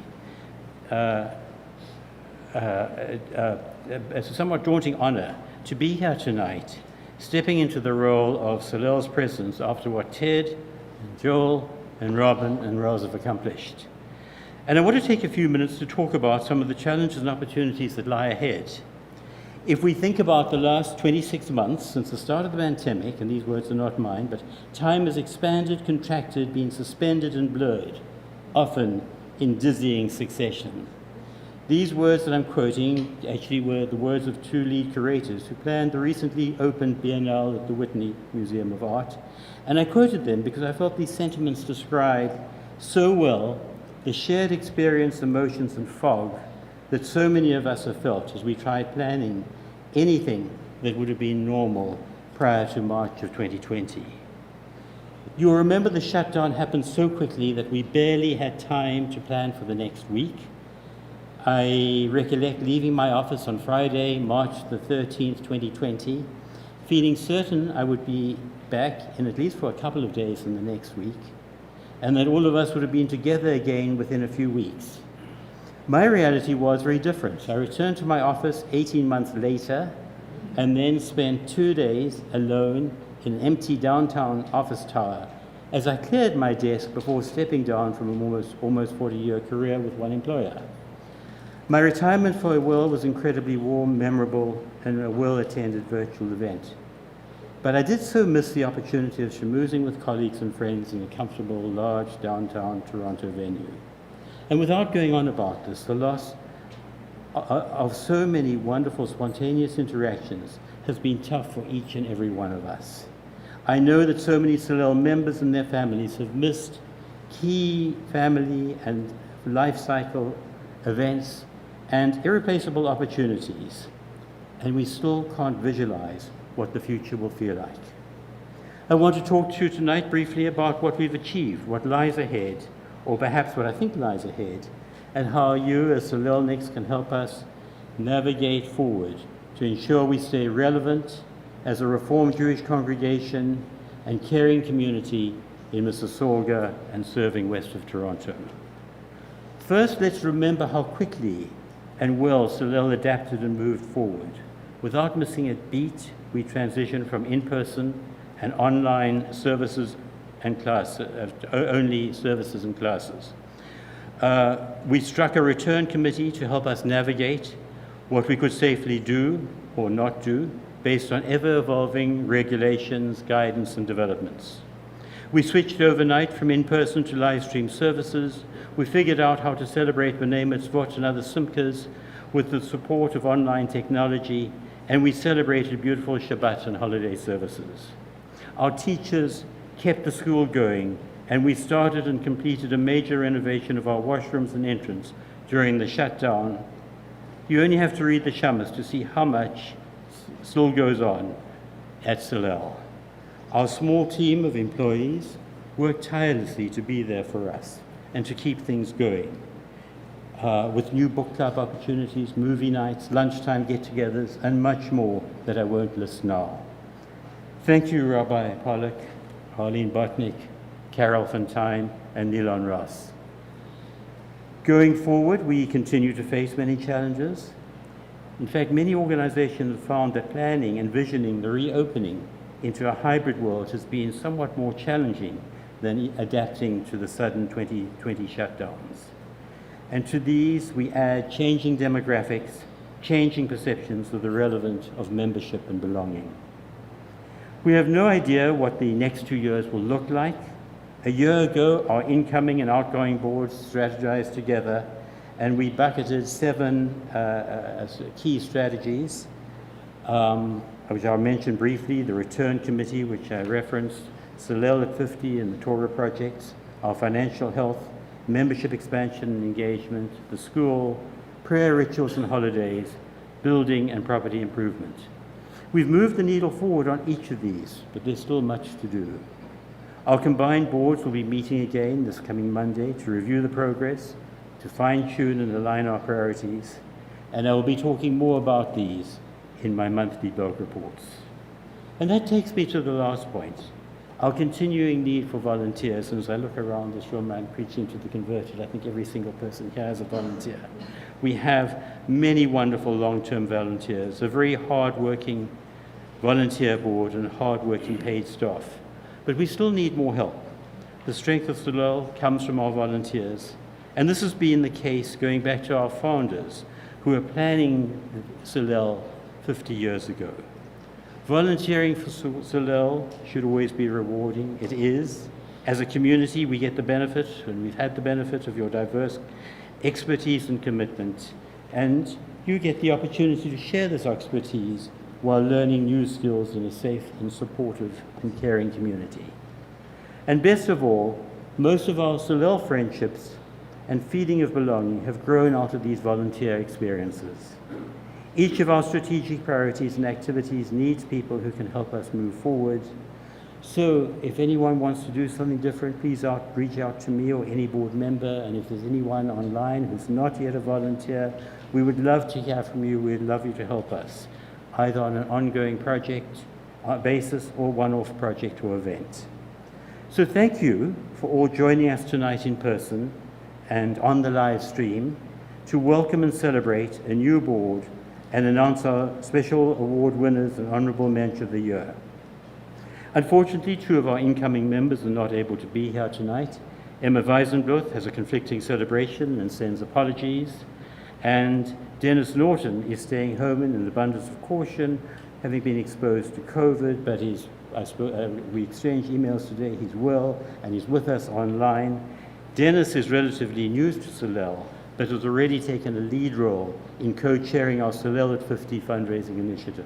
It's a somewhat daunting honor to be here tonight, stepping into the role of Solel's president after what Ted, and Joel, and Robin, and Rose have accomplished. And I want to take a few minutes to talk about some of the challenges and opportunities that lie ahead. If we think about the last 26 months since the start of the pandemic, and these words are not mine, but time has expanded, contracted, been suspended and blurred, often in dizzying succession. These words that I'm quoting actually were the words of two lead curators who planned the recently opened Biennale at the Whitney Museum of Art. And I quoted them because I felt these sentiments describe so well the shared experience, emotions, and fog that so many of us have felt as we tried planning anything that would have been normal prior to March of 2020. You'll remember the shutdown happened so quickly that we barely had time to plan for the next week. I recollect leaving my office on Friday, March the 13th, 2020, feeling certain I would be back in at least for a couple of days in the next week, and that all of us would have been together again within a few weeks. My reality was very different. I returned to my office 18 months later and then spent 2 days alone in an empty downtown office tower as I cleared my desk before stepping down from an almost 40-year career with one employer. My retirement farewell was incredibly warm, memorable, and a well-attended virtual event. But I did so miss the opportunity of schmoozing with colleagues and friends in a comfortable, large downtown Toronto venue. And without going on about this, the loss of so many wonderful, spontaneous interactions has been tough for each and every one of us. I know that so many Solel members and their families have missed key family and life cycle events and irreplaceable opportunities, and we still can't visualize what the future will feel like. I want to talk to you tonight briefly about what we've achieved, what lies ahead, or perhaps what I think lies ahead, and how you as Solelniks can help us navigate forward to ensure we stay relevant as a Reformed Jewish congregation and caring community in Mississauga and serving west of Toronto. First, let's remember how quickly and well Solel adapted and moved forward. Without missing a beat, we transitioned from in-person and online services and only services and classes. We struck a return committee to help us navigate what we could safely do or not do based on ever-evolving regulations, guidance, and developments. We switched overnight from in-person to live-stream services. We figured out how to celebrate B'nai Mitzvot and other simchas with the support of online technology, and we celebrated beautiful Shabbat and holiday services. Our teachers kept the school going, and we started and completed a major renovation of our washrooms and entrance during the shutdown. You only have to read the Shamas to see how much still goes on at Solel. Our small team of employees worked tirelessly to be there for us and to keep things going, with new book club opportunities, movie nights, lunchtime get-togethers, and much more that I won't list now. Thank you, Rabbi Pollack, Arlene Botnick, Carol Fontaine, and Nilon Ross. Going forward, we continue to face many challenges. In fact, many organizations have found that planning and visioning the reopening into a hybrid world has been somewhat more challenging than adapting to the sudden 2020 shutdowns. And to these, we add changing demographics, changing perceptions of the relevance of membership and belonging. We have no idea what the next 2 years will look like. A year ago, our incoming and outgoing boards strategized together, and we bucketed 7 key strategies, which I'll mention briefly: the return committee, which I referenced, Solel at 50 and the Torah projects, our financial health, membership expansion and engagement, the school, prayer rituals and holidays, building and property improvement. We've moved the needle forward on each of these, but there's still much to do. Our combined boards will be meeting again this coming Monday to review the progress, to fine-tune and align our priorities, and I will be talking more about these in my monthly blog reports. And that takes me to the last point, our continuing need for volunteers. And as I look around this room, I'm preaching to the converted. I think every single person here is a volunteer. We have many wonderful long-term volunteers, a very hard-working volunteer board and hard-working paid staff. But we still need more help. The strength of Solel comes from our volunteers, and this has been the case going back to our founders who were planning Solel 50 years ago. Volunteering for Solel should always be rewarding. It is. As a community, we get the benefit, and we've had the benefit of your diverse expertise and commitment, and you get the opportunity to share this expertise while learning new skills in a safe and supportive and caring community. And best of all, most of our Solel friendships and feeling of belonging have grown out of these volunteer experiences. Each of our strategic priorities and activities needs people who can help us move forward. So if anyone wants to do something different, please reach out to me or any board member. And if there's anyone online who's not yet a volunteer, we would love to hear from you. We'd love you to help us, either on an ongoing project basis or one-off project or event. So thank you for all joining us tonight in person and on the live stream to welcome and celebrate a new board and announce our special award winners and honorable mensch of the year. Unfortunately, 2 of our incoming members are not able to be here tonight. Emma Weisenbluth has a conflicting celebration and sends apologies, and Dennis Norton is staying home in an abundance of caution, having been exposed to COVID, but we exchanged emails today. He's well, and he's with us online. Dennis is relatively new to Solel, but has already taken a lead role in co-chairing our Solel at 50 fundraising initiative.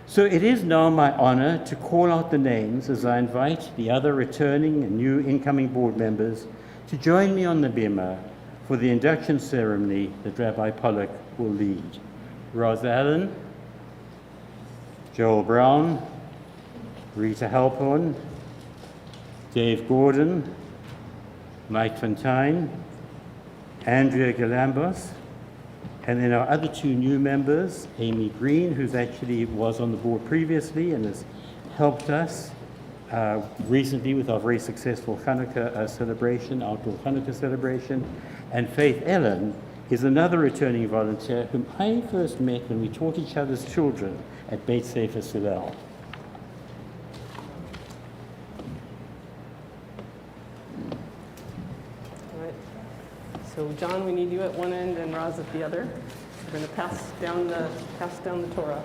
So it is now my honor to call out the names as I invite the other returning and new incoming board members to join me on the bima for the induction ceremony that Rabbi Pollack will lead. Roz Allen, Joel Brown, Rita Halporn, Dave Gordon, Mike Fontaine, Andrea Galambos, and then our other two new members, Amy Green, who's actually was on the board previously and has helped us recently with our very successful Hanukkah celebration, outdoor Hanukkah celebration, and Faith Ellen is another returning volunteer whom I first met when we taught each other's children at Beit Sefer Solel. All right. So John, we need you at one end and Roz at the other. We're going to pass down the Torah.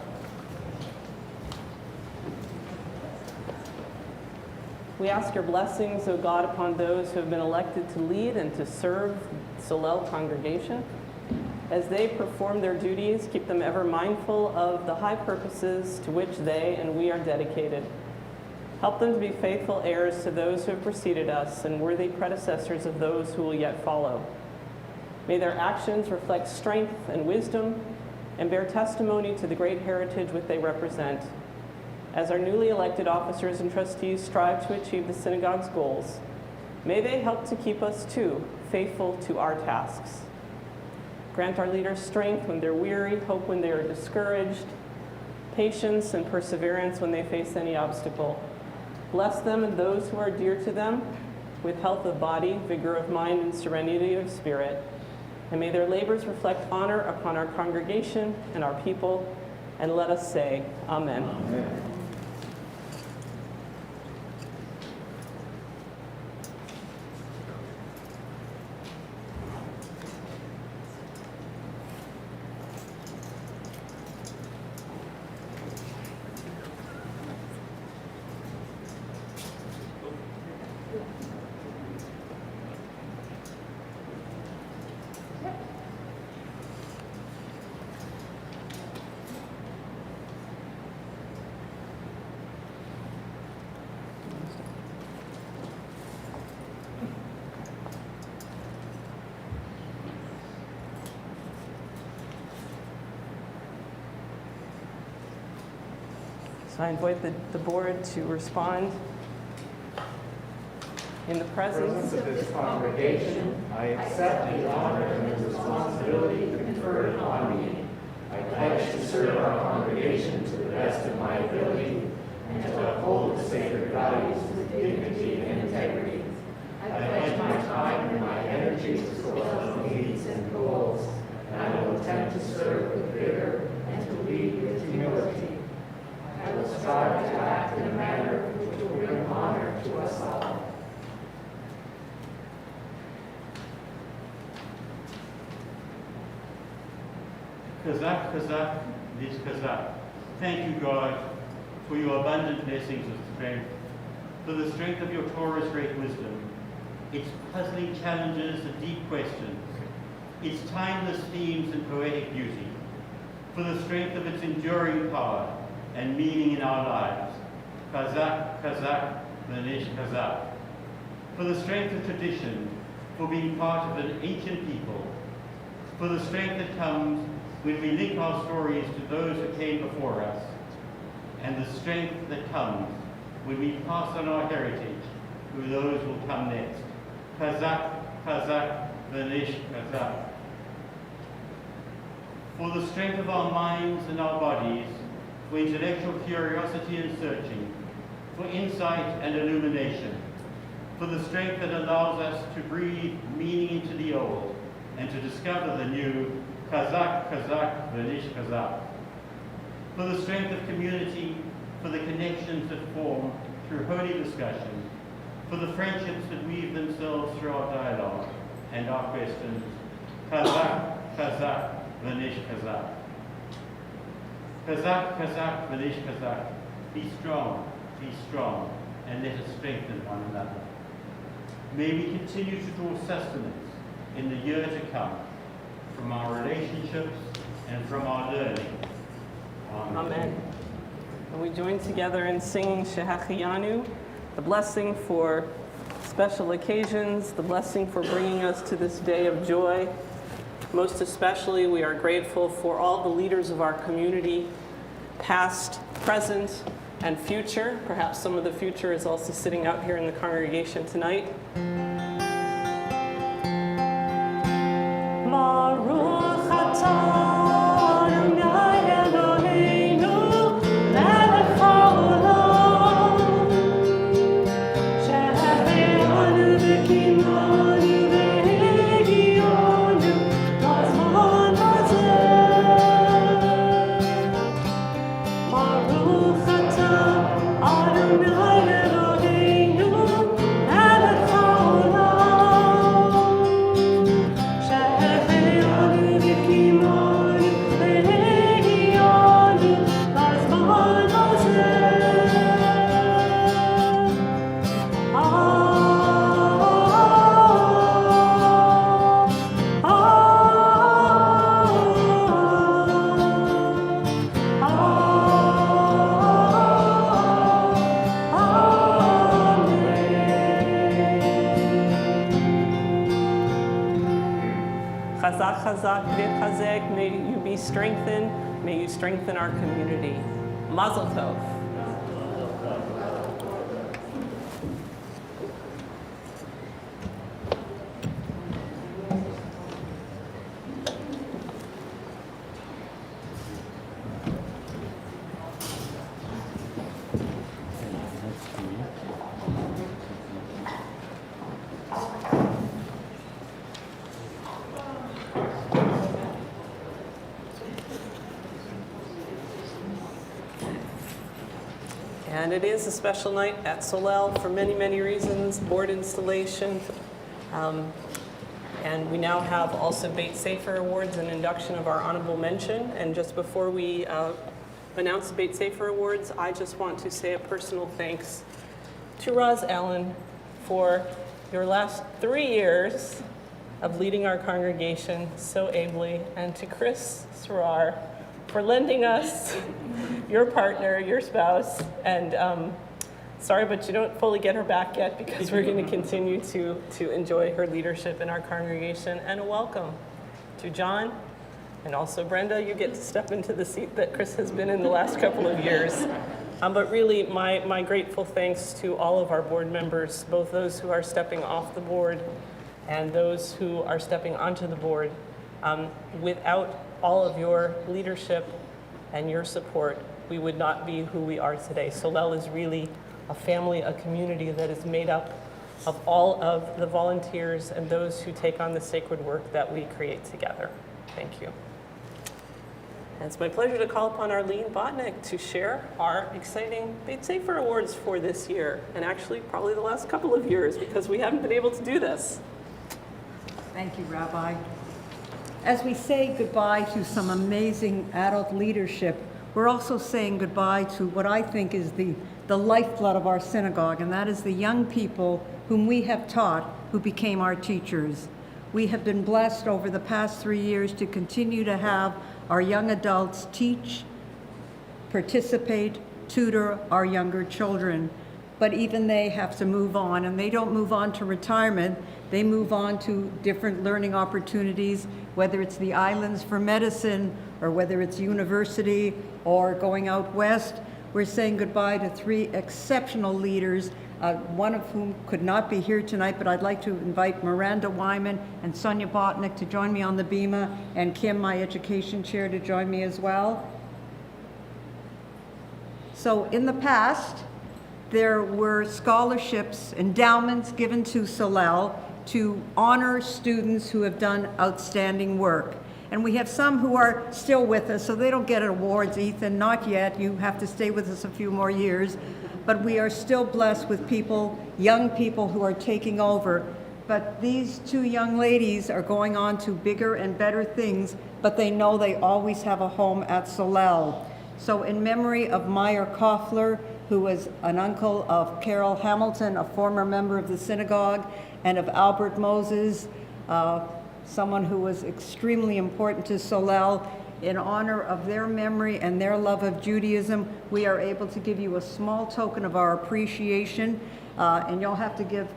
We ask your blessings, O God, upon those who have been elected to lead and to serve the Solel congregation. As they perform their duties, keep them ever mindful of the high purposes to which they and we are dedicated. Help them to be faithful heirs to those who have preceded us and worthy predecessors of those who will yet follow. May their actions reflect strength and wisdom and bear testimony to the great heritage which they represent. As our newly elected officers and trustees strive to achieve the synagogue's goals, may they help to keep us, too, faithful to our tasks. Grant our leaders strength when they're weary, hope when they are discouraged, patience and perseverance when they face any obstacle. Bless them and those who are dear to them with health of body, vigor of mind, and serenity of spirit. And may their labors reflect honor upon our congregation and our people. And let us say, Amen. Amen. So I invite the board to respond. In the presence of this congregation, I accept the honor and the responsibility conferred upon me. I pledge to serve our congregation to the best of my ability and to uphold the sacred values with dignity and integrity. I pledge my time and my energy to Solel's needs and goals, and I will attempt to serve with vigor and to lead with humility. I will strive to act in a manner which will bring honor to us all. Kazak, Kazak, this Kazak. Thank you, God, for your abundant blessings of strength, for the strength of your Torah's great wisdom, its puzzling challenges and deep questions, its timeless themes and poetic beauty, for the strength of its enduring power and meaning in our lives. Kazak, Kazak, Manish Kazak. For the strength of tradition, for being part of an ancient people, for the strength that comes when we link our stories to those who came before us, and the strength that comes when we pass on our heritage to those who will come next. Kazak, Kazak, Manish Kazak. For the strength of our minds and our bodies, for intellectual curiosity and searching, for insight and illumination, for the strength that allows us to breathe meaning into the old and to discover the new. Kazak, Kazak, Manish Kazak. For the strength of community, for the connections that form through holy discussion, for the friendships that weave themselves through our dialogue and our questions. Kazak, Kazak, Manish Kazak. Kazak, Kazak, Manish Kazak. Be strong, and let us strengthen one another. May we continue to draw sustenance in the year to come from our relationships and from our learning. Amen. Amen. And we join together in singing Shehachiyanu, the blessing for special occasions, the blessing for bringing us to this day of joy. Most especially, we are grateful for all the leaders of our community, past, present, and future. Perhaps some of the future is also sitting out here in the congregation tonight. Baruch atah Adonai Eloheinu melech haolam, she'acheyanu v'kimanu v'hegiyanu b'zman hazeh. Baruch atah Adonai Eloheinu melech haolam, she'acheyanu v'kimanu v'hegiyanu b'zman hazeh. Chazak, chazak, v'chazek. May you be strengthened. May you strengthen our community. Mazel tov. And it is a special night at Solel for many, many reasons, board installation. And we now have also Beit Sefer Awards and induction of our honorable mention. And just before we announce the Beit Sefer Awards, I just want to say a personal thanks to Roz Allen for your last 3 years of leading our congregation so ably, and to Chris Sarar for lending us your partner, your spouse, and sorry, but you don't fully get her back yet because we're going to continue to enjoy her leadership in our congregation. And a welcome to John, and also Brenda. You get to step into the seat that Chris has been in the last couple of years. But really, my grateful thanks to all of our board members, both those who are stepping off the board and those who are stepping onto the board. Without all of your leadership and your support, we would not be who we are today. Solel is really a family, a community that is made up of all of the volunteers and those who take on the sacred work that we create together. Thank you. And it's my pleasure to call upon Arlene Botnick to share our exciting Beit Sefer Awards for this year, and actually probably the last couple of years, because we haven't been able to do this. Thank you, Rabbi. As we say goodbye to some amazing adult leadership, we're also saying goodbye to what I think is the lifeblood of our synagogue, and that is the young people whom we have taught, who became our teachers. We have been blessed over the past 3 years to continue to have our young adults teach, participate, tutor our younger children. But even they have to move on, and they don't move on to retirement. They move on to different learning opportunities, whether it's the islands for medicine, or whether it's university, or going out west. We're saying goodbye to 3 exceptional leaders, one of whom could not be here tonight, but I'd like to invite Miranda Wyman and Sonia Botnick to join me on the bima, and Kim, my education chair, to join me as well. So in the past, there were scholarships, endowments given to Solel to honor students who have done outstanding work. And we have some who are still with us, so they don't get awards, Ethan, not yet. You have to stay with us a few more years. But we are still blessed with people, young people who are taking over. But these 2 young ladies are going on to bigger and better things, but they know they always have a home at Solel. So in memory of Meyer Koffler, who was an uncle of Carol Hamilton, a former member of the synagogue, and of Albert Moses, someone who was extremely important to Solel. In honor of their memory and their love of Judaism, we are able to give you a small token of our appreciation, and you'll have to give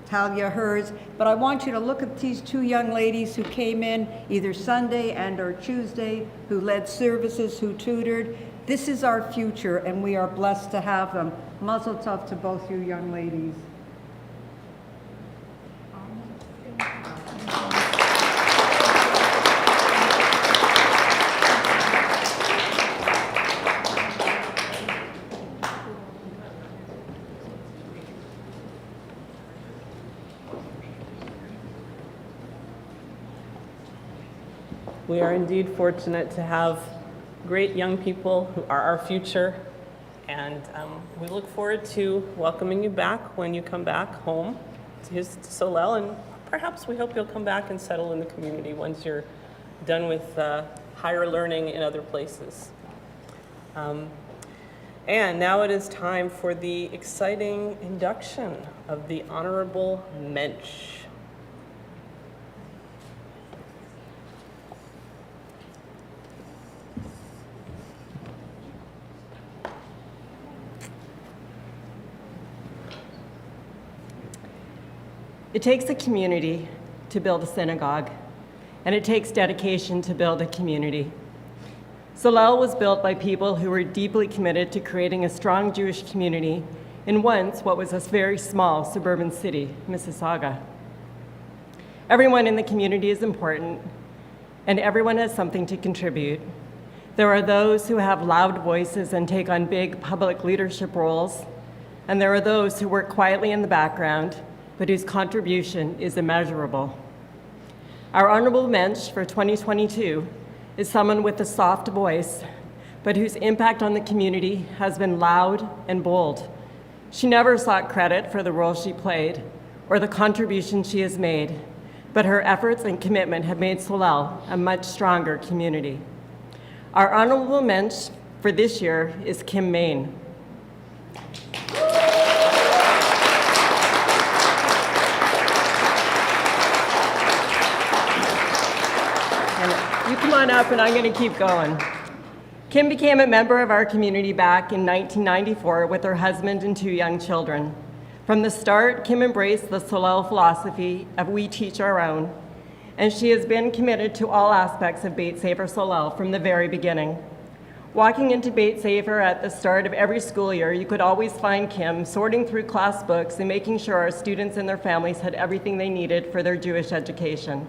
Talia hers. But I want you to look at these 2 young ladies who came in either Sunday and or Tuesday, who led services, who tutored. This is our future, and we are blessed to have them. Mazel tov to both you young ladies. We are indeed fortunate to have great young people who are our future, and we look forward to welcoming you back when you come back home to Solel, and perhaps we hope you'll come back and settle in the community once you're done with higher learning in other places. And now it is time for the exciting induction of the Honorable Mensch. It takes a community to build a synagogue, and it takes dedication to build a community. Solel was built by people who were deeply committed to creating a strong Jewish community in once what was a very small suburban city, Mississauga. Everyone in the community is important, and everyone has something to contribute. There are those who have loud voices and take on big public leadership roles, and there are those who work quietly in the background, but whose contribution is immeasurable. Our honorable mensch for 2022 is someone with a soft voice, but whose impact on the community has been loud and bold. She never sought credit for the role she played or the contribution she has made, but her efforts and commitment have made Solel a much stronger community. Our honorable mensch for this year is Kim Main. You come on up and I'm going to keep going. Kim became a member of our community back in 1994 with her husband and 2 young children. From the start, Kim embraced the Solel philosophy of we teach our own, and she has been committed to all aspects of Beit Sefer Solel from the very beginning. Walking into Beit Sefer at the start of every school year, you could always find Kim sorting through class books and making sure our students and their families had everything they needed for their Jewish education.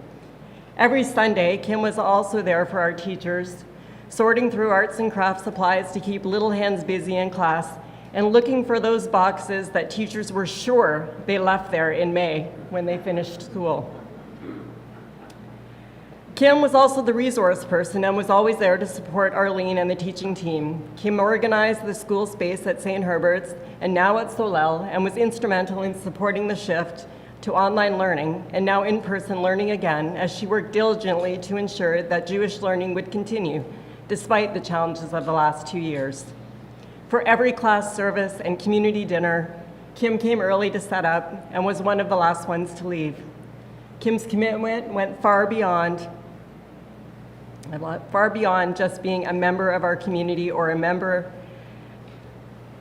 Every Sunday, Kim was also there for our teachers, sorting through arts and crafts supplies to keep little hands busy in class and looking for those boxes that teachers were sure they left there in May when they finished school. Kim was also the resource person and was always there to support Arlene and the teaching team. Kim organized the school space at St. Herbert's and now at Solel, and was instrumental in supporting the shift to online learning and now in-person learning again, as she worked diligently to ensure that Jewish learning would continue despite the challenges of the last 2 years. For every class service and community dinner, Kim came early to set up and was one of the last ones to leave. Kim's commitment went far beyond just being a member of our community or a member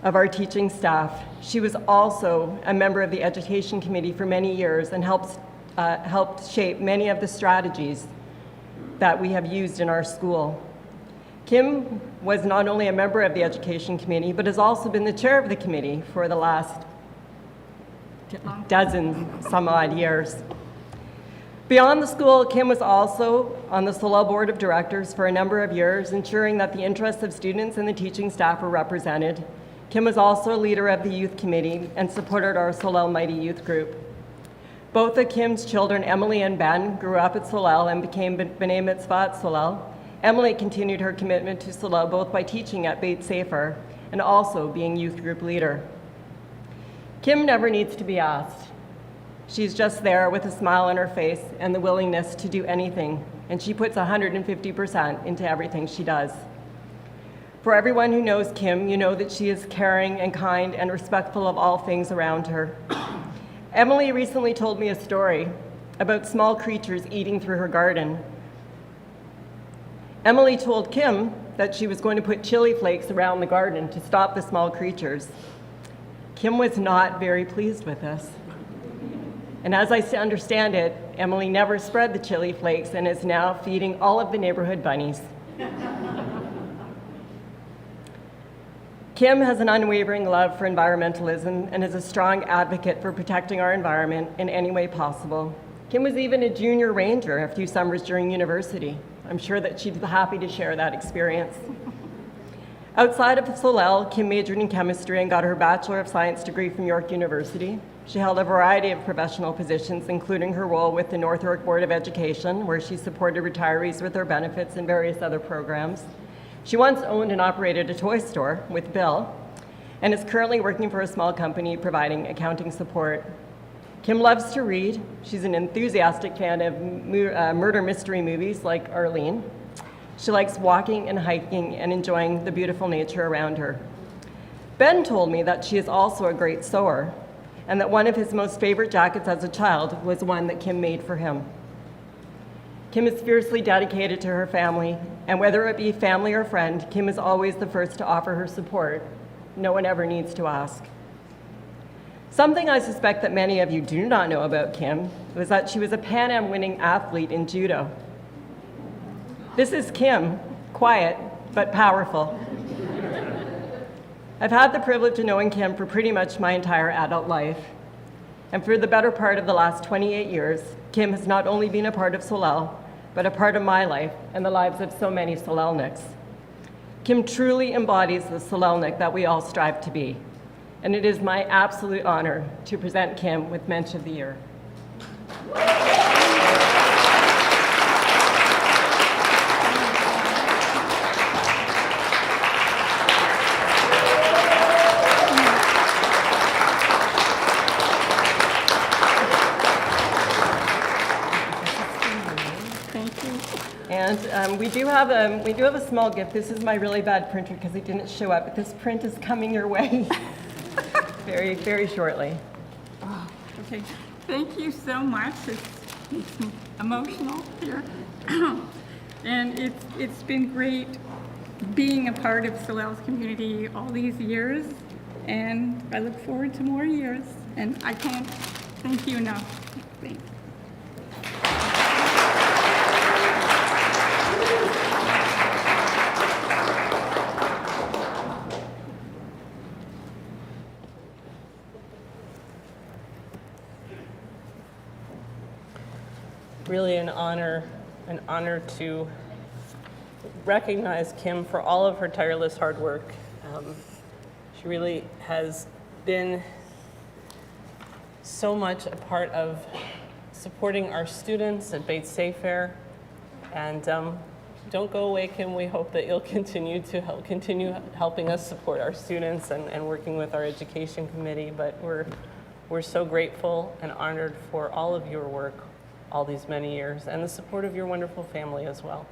of our teaching staff. She was also a member of the Education Committee for many years and helped shape many of the strategies that we have used in our school. Kim was not only a member of the Education Committee, but has also been the chair of the committee for the last dozen some odd years. Beyond the school, Kim was also on the Solel Board of Directors for a number of years, ensuring that the interests of students and the teaching staff were represented. Kim was also a leader of the youth committee and supported our Solel Mighty Youth Group. Both of Kim's children, Emily and Ben, grew up at Solel and became B'nai Mitzvah at Solel. Emily continued her commitment to Solel both by teaching at Beit Sefer and also being youth group leader. Kim never needs to be asked. She's just there with a smile on her face and the willingness to do anything, and she puts 150% into everything she does. For everyone who knows Kim, you know that she is caring and kind and respectful of all things around her. Emily recently told me a story about small creatures eating through her garden. Emily told Kim that she was going to put chili flakes around the garden to stop the small creatures. Kim was not very pleased with this. And as I understand it, Emily never spread the chili flakes and is now feeding all of the neighborhood bunnies. Kim has an unwavering love for environmentalism and is a strong advocate for protecting our environment in any way possible. Kim was even a junior ranger a few summers during university. I'm sure that she'd be happy to share that experience. Outside of Solel, Kim majored in chemistry and got her Bachelor of Science degree from York University. She held a variety of professional positions, including her role with the North York Board of Education, where she supported retirees with their benefits and various other programs. She once owned and operated a toy store with Bill, and is currently working for a small company providing accounting support. Kim loves to read. She's an enthusiastic fan of murder mystery movies like Arlene. She likes walking and hiking and enjoying the beautiful nature around her. Ben told me that she is also a great sewer, and that one of his most favorite jackets as a child was one that Kim made for him. Kim is fiercely dedicated to her family, and whether it be family or friend, Kim is always the first to offer her support. No one ever needs to ask. Something I suspect that many of you do not know about Kim was that she was a Pan Am winning athlete in judo. This is Kim, quiet but powerful. I've had the privilege of knowing Kim for pretty much my entire adult life. And for the better part of the last 28 years, Kim has not only been a part of Solel, but a part of my life and the lives of so many Solelniks. Kim truly embodies the Solelnik that we all strive to be. And it is my absolute honor to present Kim with Mensch of the Year. And we do have a small gift. This is my really bad printer because it didn't show up, but this print is coming your way very, very shortly. Oh, okay. Thank you so much. It's emotional here. And it's been great being a part of Solel's community all these years, and I look forward to more years, and I can't thank you enough. Thanks. Really an honor to recognize Kim for all of her tireless hard work. She really has been so much a part of supporting our students at Bates Sayfair. And don't go away, Kim. We hope that you'll continue helping us support our students and working with our education committee. But we're so grateful and honored for all of your work all these many years, and the support of your wonderful family as well.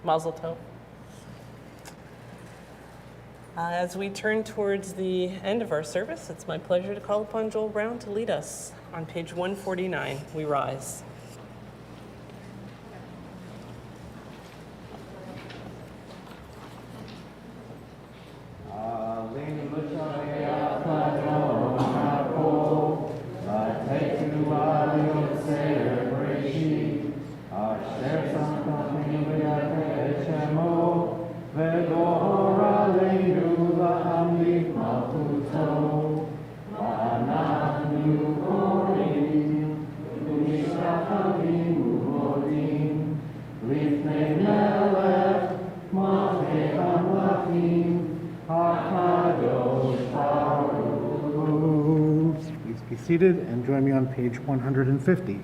Mazel tov. As we turn towards the end of our service, it's my pleasure to call upon Joel Brown to lead us. On page 149, we rise. Seated and join me on page 150.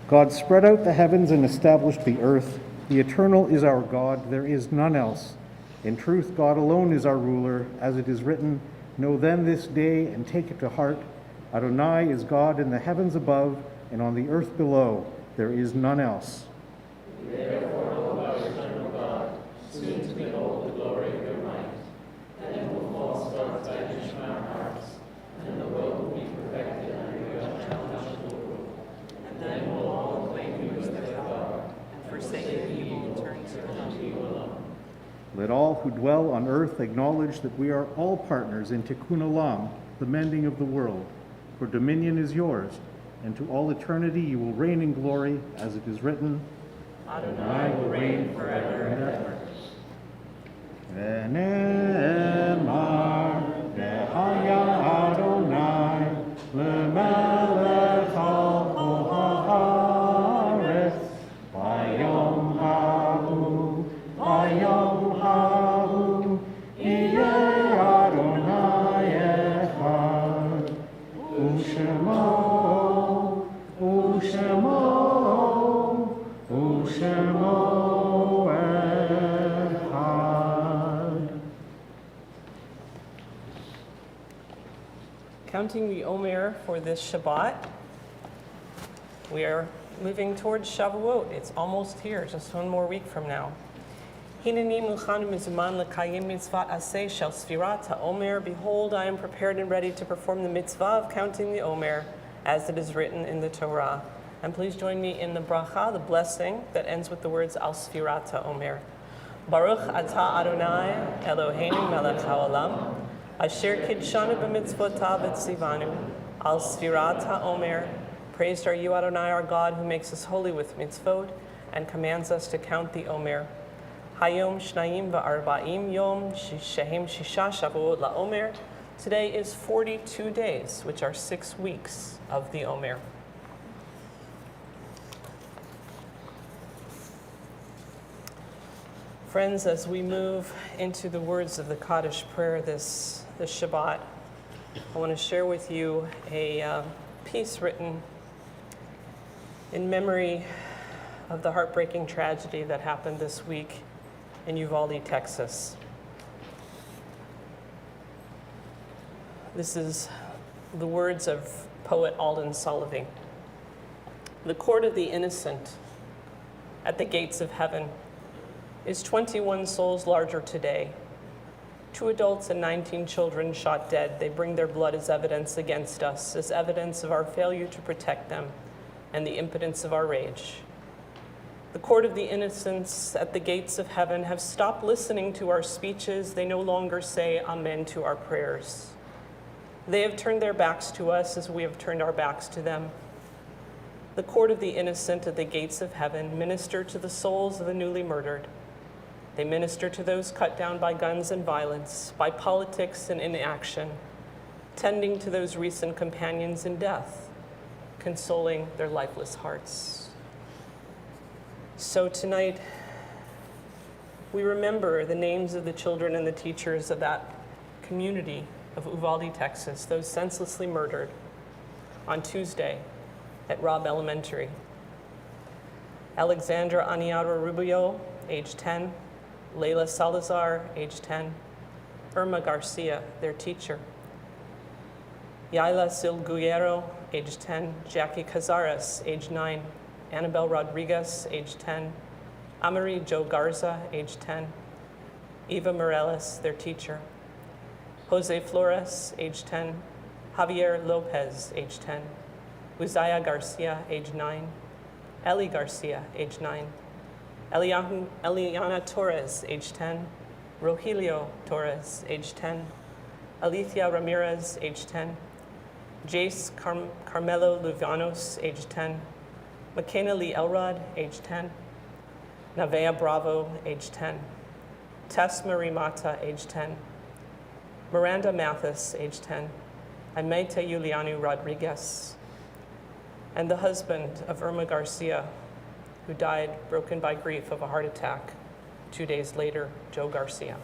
God spread out the heavens and established the earth. The eternal is our God, there is none else. In truth, God alone is our ruler, as it is written, know then this day and take it to heart. Adonai is God in the heavens above and on the earth below. There is none else. Therefore, O our eternal God, soon to behold the glory of your might. Then will false gods vanish from our hearts, and the world will be perfected under your unchallengeable rule. And then will all claim you as their God, and forsake evil and turn to you alone. Let all who dwell on earth acknowledge that we are all partners in Tikkun Olam, the mending of the world. For dominion is yours, and to all eternity you will reign in glory, as it is written, Adonai will reign forever and ever. ונאמר, והיה אדוני למלך על כל הארץ, ביום ההוא יהיה אדוני אחד, ושמו אחד. Counting the Omer for this Shabbat, we are moving towards Shavuot. It's almost here, just one more week from now. Hineni muchanu mizuman l'kayim mitzvat aseh shel sfirat ha'omer. Behold, I am prepared and ready to perform the mitzvah of counting the Omer, as it is written in the Torah. And please join me in the bracha, the blessing that ends with the words al sfirat ha'omer. Baruch atah Adonai Eloheinu melech haolam, asher kidshanu b'mitzvotav etzivanu, al sfirat ha'omer. Praised are you, Adonai, our God, who makes us holy with mitzvot and commands us to count the Omer. Hayom shnayim va'arba'im yom shehem shisha shavuot la'omer. Today is 42 days, which are 6 weeks of the Omer. Friends, as we move into the words of the Kaddish prayer this Shabbat, I want to share with you a piece written in memory of the heartbreaking tragedy that happened this week in Uvalde, Texas. This is the words of poet Alden Sullivan. The court of the innocent at the gates of heaven is 21 souls larger today. 2 adults and 19 children shot dead. They bring their blood as evidence against us, as evidence of our failure to protect them and the impotence of our rage. The court of the innocents at the gates of heaven have stopped listening to our speeches. They no longer say amen to our prayers. They have turned their backs to us as we have turned our backs to them. The court of the innocent at the gates of heaven minister to the souls of the newly murdered. They minister to those cut down by guns and violence, by politics and inaction, tending to those recent companions in death, consoling their lifeless hearts. So tonight, we remember the names of the children and the teachers of that community of Uvalde, Texas, those senselessly murdered on Tuesday at Robb Elementary. Alexandra Aniara Rubio, age 10, Layla Salazar, age 10, Irma Garcia, their teacher, Yaila Silguero, age 10, Jackie Cazares, age 9, Annabelle Rodriguez, age 10, Amari Jo Garza, age 10, Eva Morales, their teacher, Jose Flores, age 10, Javier Lopez, age 10, Uzaya Garcia, age 9, Eli Garcia, age 9, Eliana Torres, age 10, Rogelio Torres, age 10, Alicia Ramirez, age 10, Jace Carmelo Luvianos, age 10, McKenna Lee Elrod, age 10, Navea Bravo, age 10, Tess Marie Mata, age 10, Miranda Mathis, age 10, and Maite Juliano Rodriguez, and the husband of Irma Garcia, who died broken by grief of a heart attack 2 days later, Joe Garcia.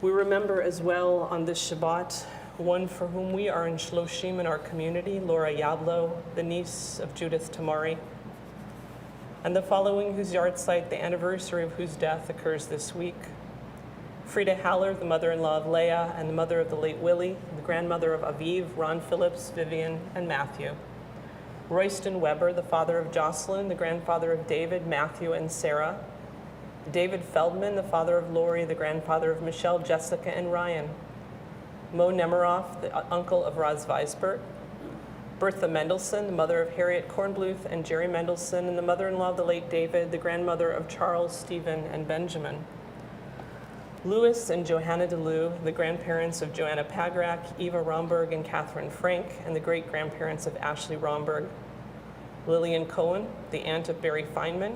We remember as well on this Shabbat one for whom we are in Shloshim in our community, Laura Yablo, the niece of Judith Tamari, and the following whose yahrzeit, the anniversary of whose death occurs this week. Frida Haller, the mother-in-law of Leah and the mother of the late Willie, the grandmother of Aviv, Ron Phillips, Vivian, and Matthew. Royston Weber, the father of Jocelyn, the grandfather of David, Matthew, and Sarah. David Feldman, the father of Lori, the grandfather of Michelle, Jessica, and Ryan. Mo Nemiroff, the uncle of Roz Weisbert. Bertha Mendelson, the mother of Harriet Kornbluth and Jerry Mendelson, and the mother-in-law of the late David, the grandmother of Charles, Stephen, and Benjamin. Louis and Johanna DeLue, the grandparents of Joanna Pagrak, Eva Romberg, and Catherine Frank, and the great-grandparents of Ashley Romberg. Lillian Cohen, the aunt of Barry Feynman.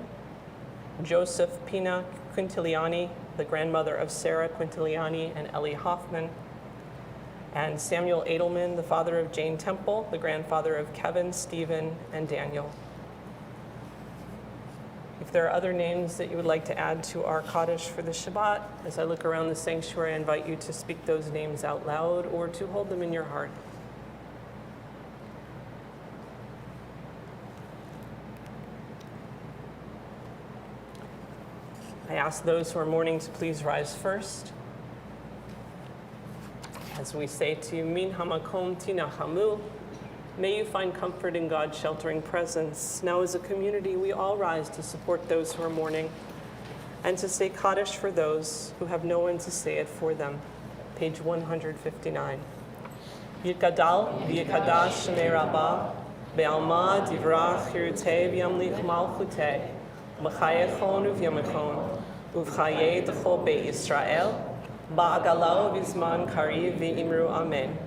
Joseph Pina Quintiliani, the grandmother of Sarah Quintiliani and Ellie Hoffman, and Samuel Edelman, the father of Jane Temple, the grandfather of Kevin, Stephen, and Daniel. If there are other names that you would like to add to our Kaddish for the Shabbat, as I look around the sanctuary, I invite you to speak those names out loud or to hold them in your heart. I ask those who are mourning to please rise first. As we say to you, Min hamakom tinachamu, may you find comfort in God's sheltering presence. Now as a community, we all rise to support those who are mourning and to say Kaddish for those who have no one to say it for them. Page 159. Yitgadal v'yikadash shemei Rabbah, be'alma divrach chirutei v'yamlich malchutei, b'chayechon u'vyamechon, uv'chayei d'chol Beit Yisrael, ba'agalau v'zman kariv v'imru amen.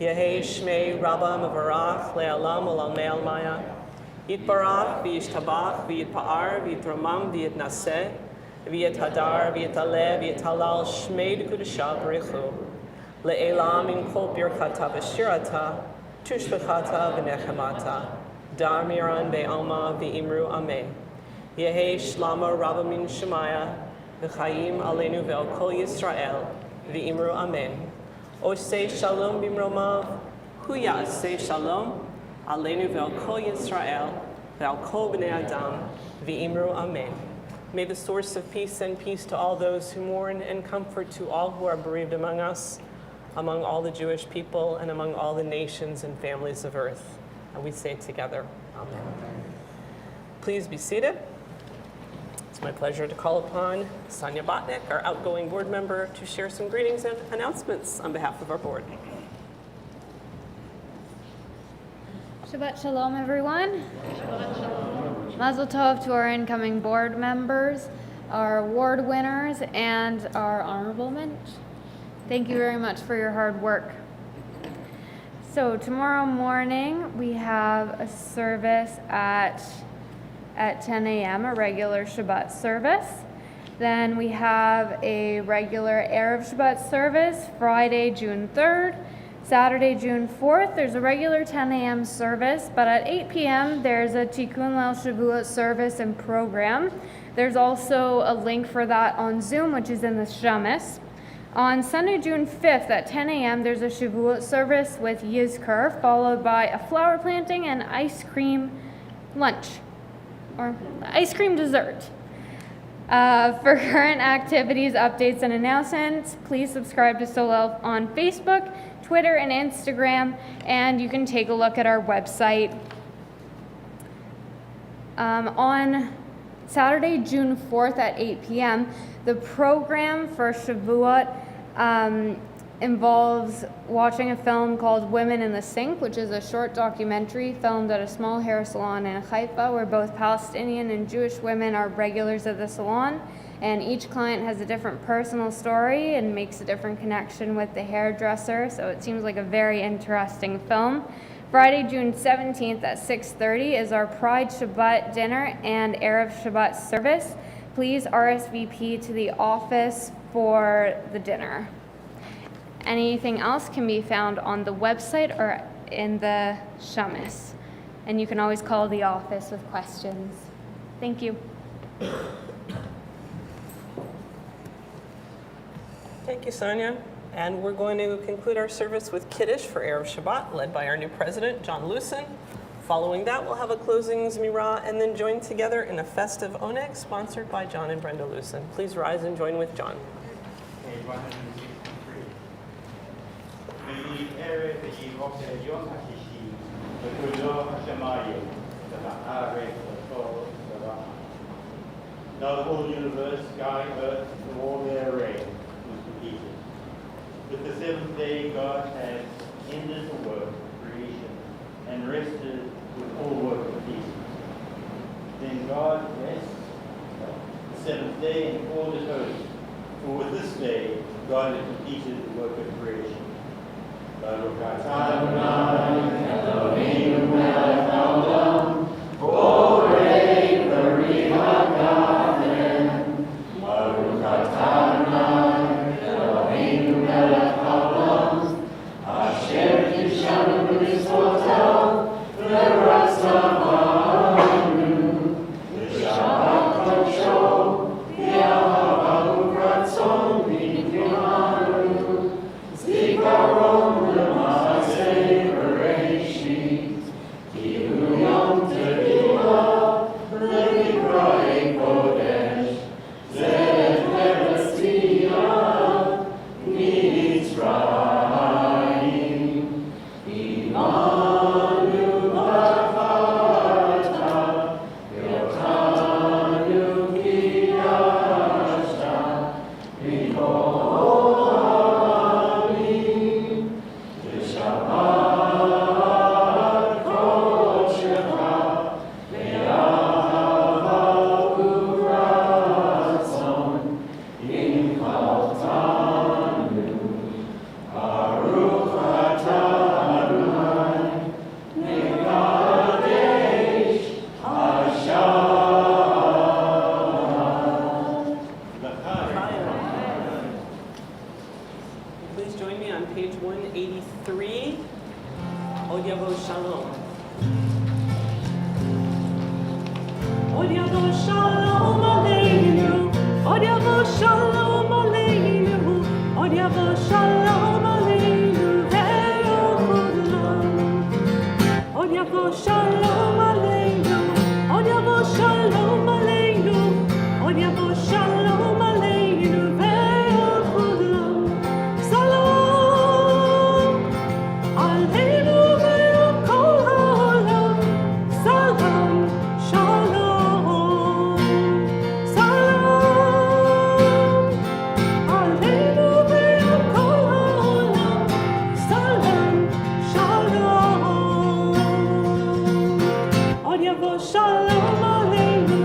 Yehei shmei Rabba mevarach le'alam olamei almaya. Yitbarach v'yishtabach v'yitpa'ar v'yitramam v'yitnaseh v'yithadar v'yitaleh v'yitalal shmei d'kudasha b'richu. Le'elam in kol birchata v'shirata tushbechata v'nechemata. Dar miran be'alma v'imru amen. Yehei shlama Rabba min shemaya v'chayim aleinu ve'al kol Yisrael v'imru amen. Oseh shalom bimromav, hu ya'aseh shalom, aleinu ve'al kol Yisrael, ve'al kol b'nei adam, v'imru amen. May the source of peace send peace to all those who mourn and comfort to all who are bereaved among us, among all the Jewish people, and among all the nations and families of earth. And we say together, amen. Please be seated. It's my pleasure to call upon Sonia Botnick, our outgoing board member, to share some greetings and announcements on behalf of our board. Shabbat Shalom, everyone. Mazel Tov to our incoming board members, our award winners, and our honorable mensch. Thank you very much for your hard work. So tomorrow morning, we have a service at 10 a.m., a regular Shabbat service. Then we have a regular Erev Shabbat service, Friday, June 3rd. Saturday, June 4th, there's a regular 10 a.m. service, but at 8 p.m., there's a Tikkun Leil Shavuot service and program. There's also a link for that on Zoom, which is in the Shamis. On Sunday, June 5th at 10 a.m., there's a Shavuot service with Yizkar, followed by a flower planting and ice cream lunch, or ice cream dessert. For current activities, updates, and announcements, please subscribe to Solel on Facebook, Twitter, and Instagram, and you can take a look at our website. On Saturday, June 4th at 8 p.m., the program for Shavuot involves watching a film called Women in the Sink, which is a short documentary filmed at a small hair salon in Haifa, where both Palestinian and Jewish women are regulars of the salon, and each client has a different personal story and makes a different connection with the hairdresser, so it seems like a very interesting film. Friday, June 17th at 6:30 is our Pride Shabbat dinner and Erev Shabbat service. Please RSVP to the office for the dinner. Anything else can be found on the website or in the Shamis. And you can always call the office with questions. Thank you. Thank you, Sonia. And we're going to conclude our service with Kiddush for Erev Shabbat, led by our new president, John Lewson. Following that, we'll have a closing Zmira and then join together in a festive oneg sponsored by John and Brenda Lewson. Please rise and join with John. Page 163. Now the whole universe, sky, earth, and all their array was completed. With the seventh day, God had ended the work of creation and rested with all work completed. Then God rested the seventh day and called it holy. For with this day, God had completed the work of creation. Baruch atah Adonai Eloheinu melech haolam, borei peri hagav Please join me on page 183. Od Yavo Shalom. Od Yavo Shalom Aleinu. Od Yavo Shalom Aleinu. Od Yavo Shalom Aleinu. Ve'al Kulam. Od Yavo Shalom Aleinu. Od Yavo Shalom Aleinu. Od Yavo Shalom Aleinu. Ve'al Kulam. Salam Aleinu ve'al kol ha'olam. Salam Shalom. Salam Aleinu ve'al kol ha'olam. Salam Shalom. Od Yavo Shalom Aleinu.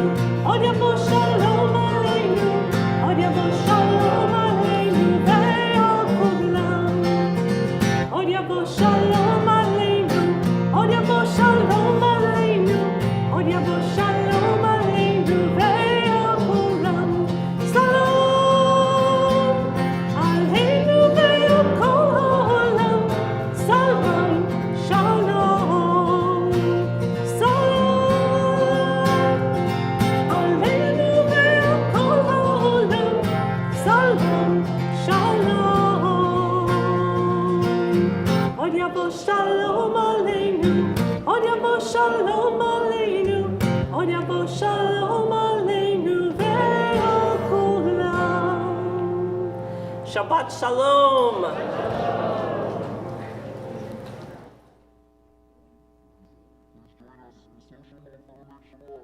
Od Yavo Shalom Aleinu. Od Yavo Shalom Aleinu ve'al kulam. Od Yavo Shalom Aleinu. Od Yavo Shalom Aleinu. Od Yavo Shalom Aleinu ve'al kulam. Salam Aleinu ve'al kol ha'olam. Salam Shalom. Salam Aleinu ve'al kol ha'olam. Salam Shalom. Od Yavo Shalom Aleinu. Od Yavo Shalom Aleinu. Od Yavo Shalom Aleinu ve'al kulam. Shabbat Shalom. Please join us in the sanctuary for the Shabbat.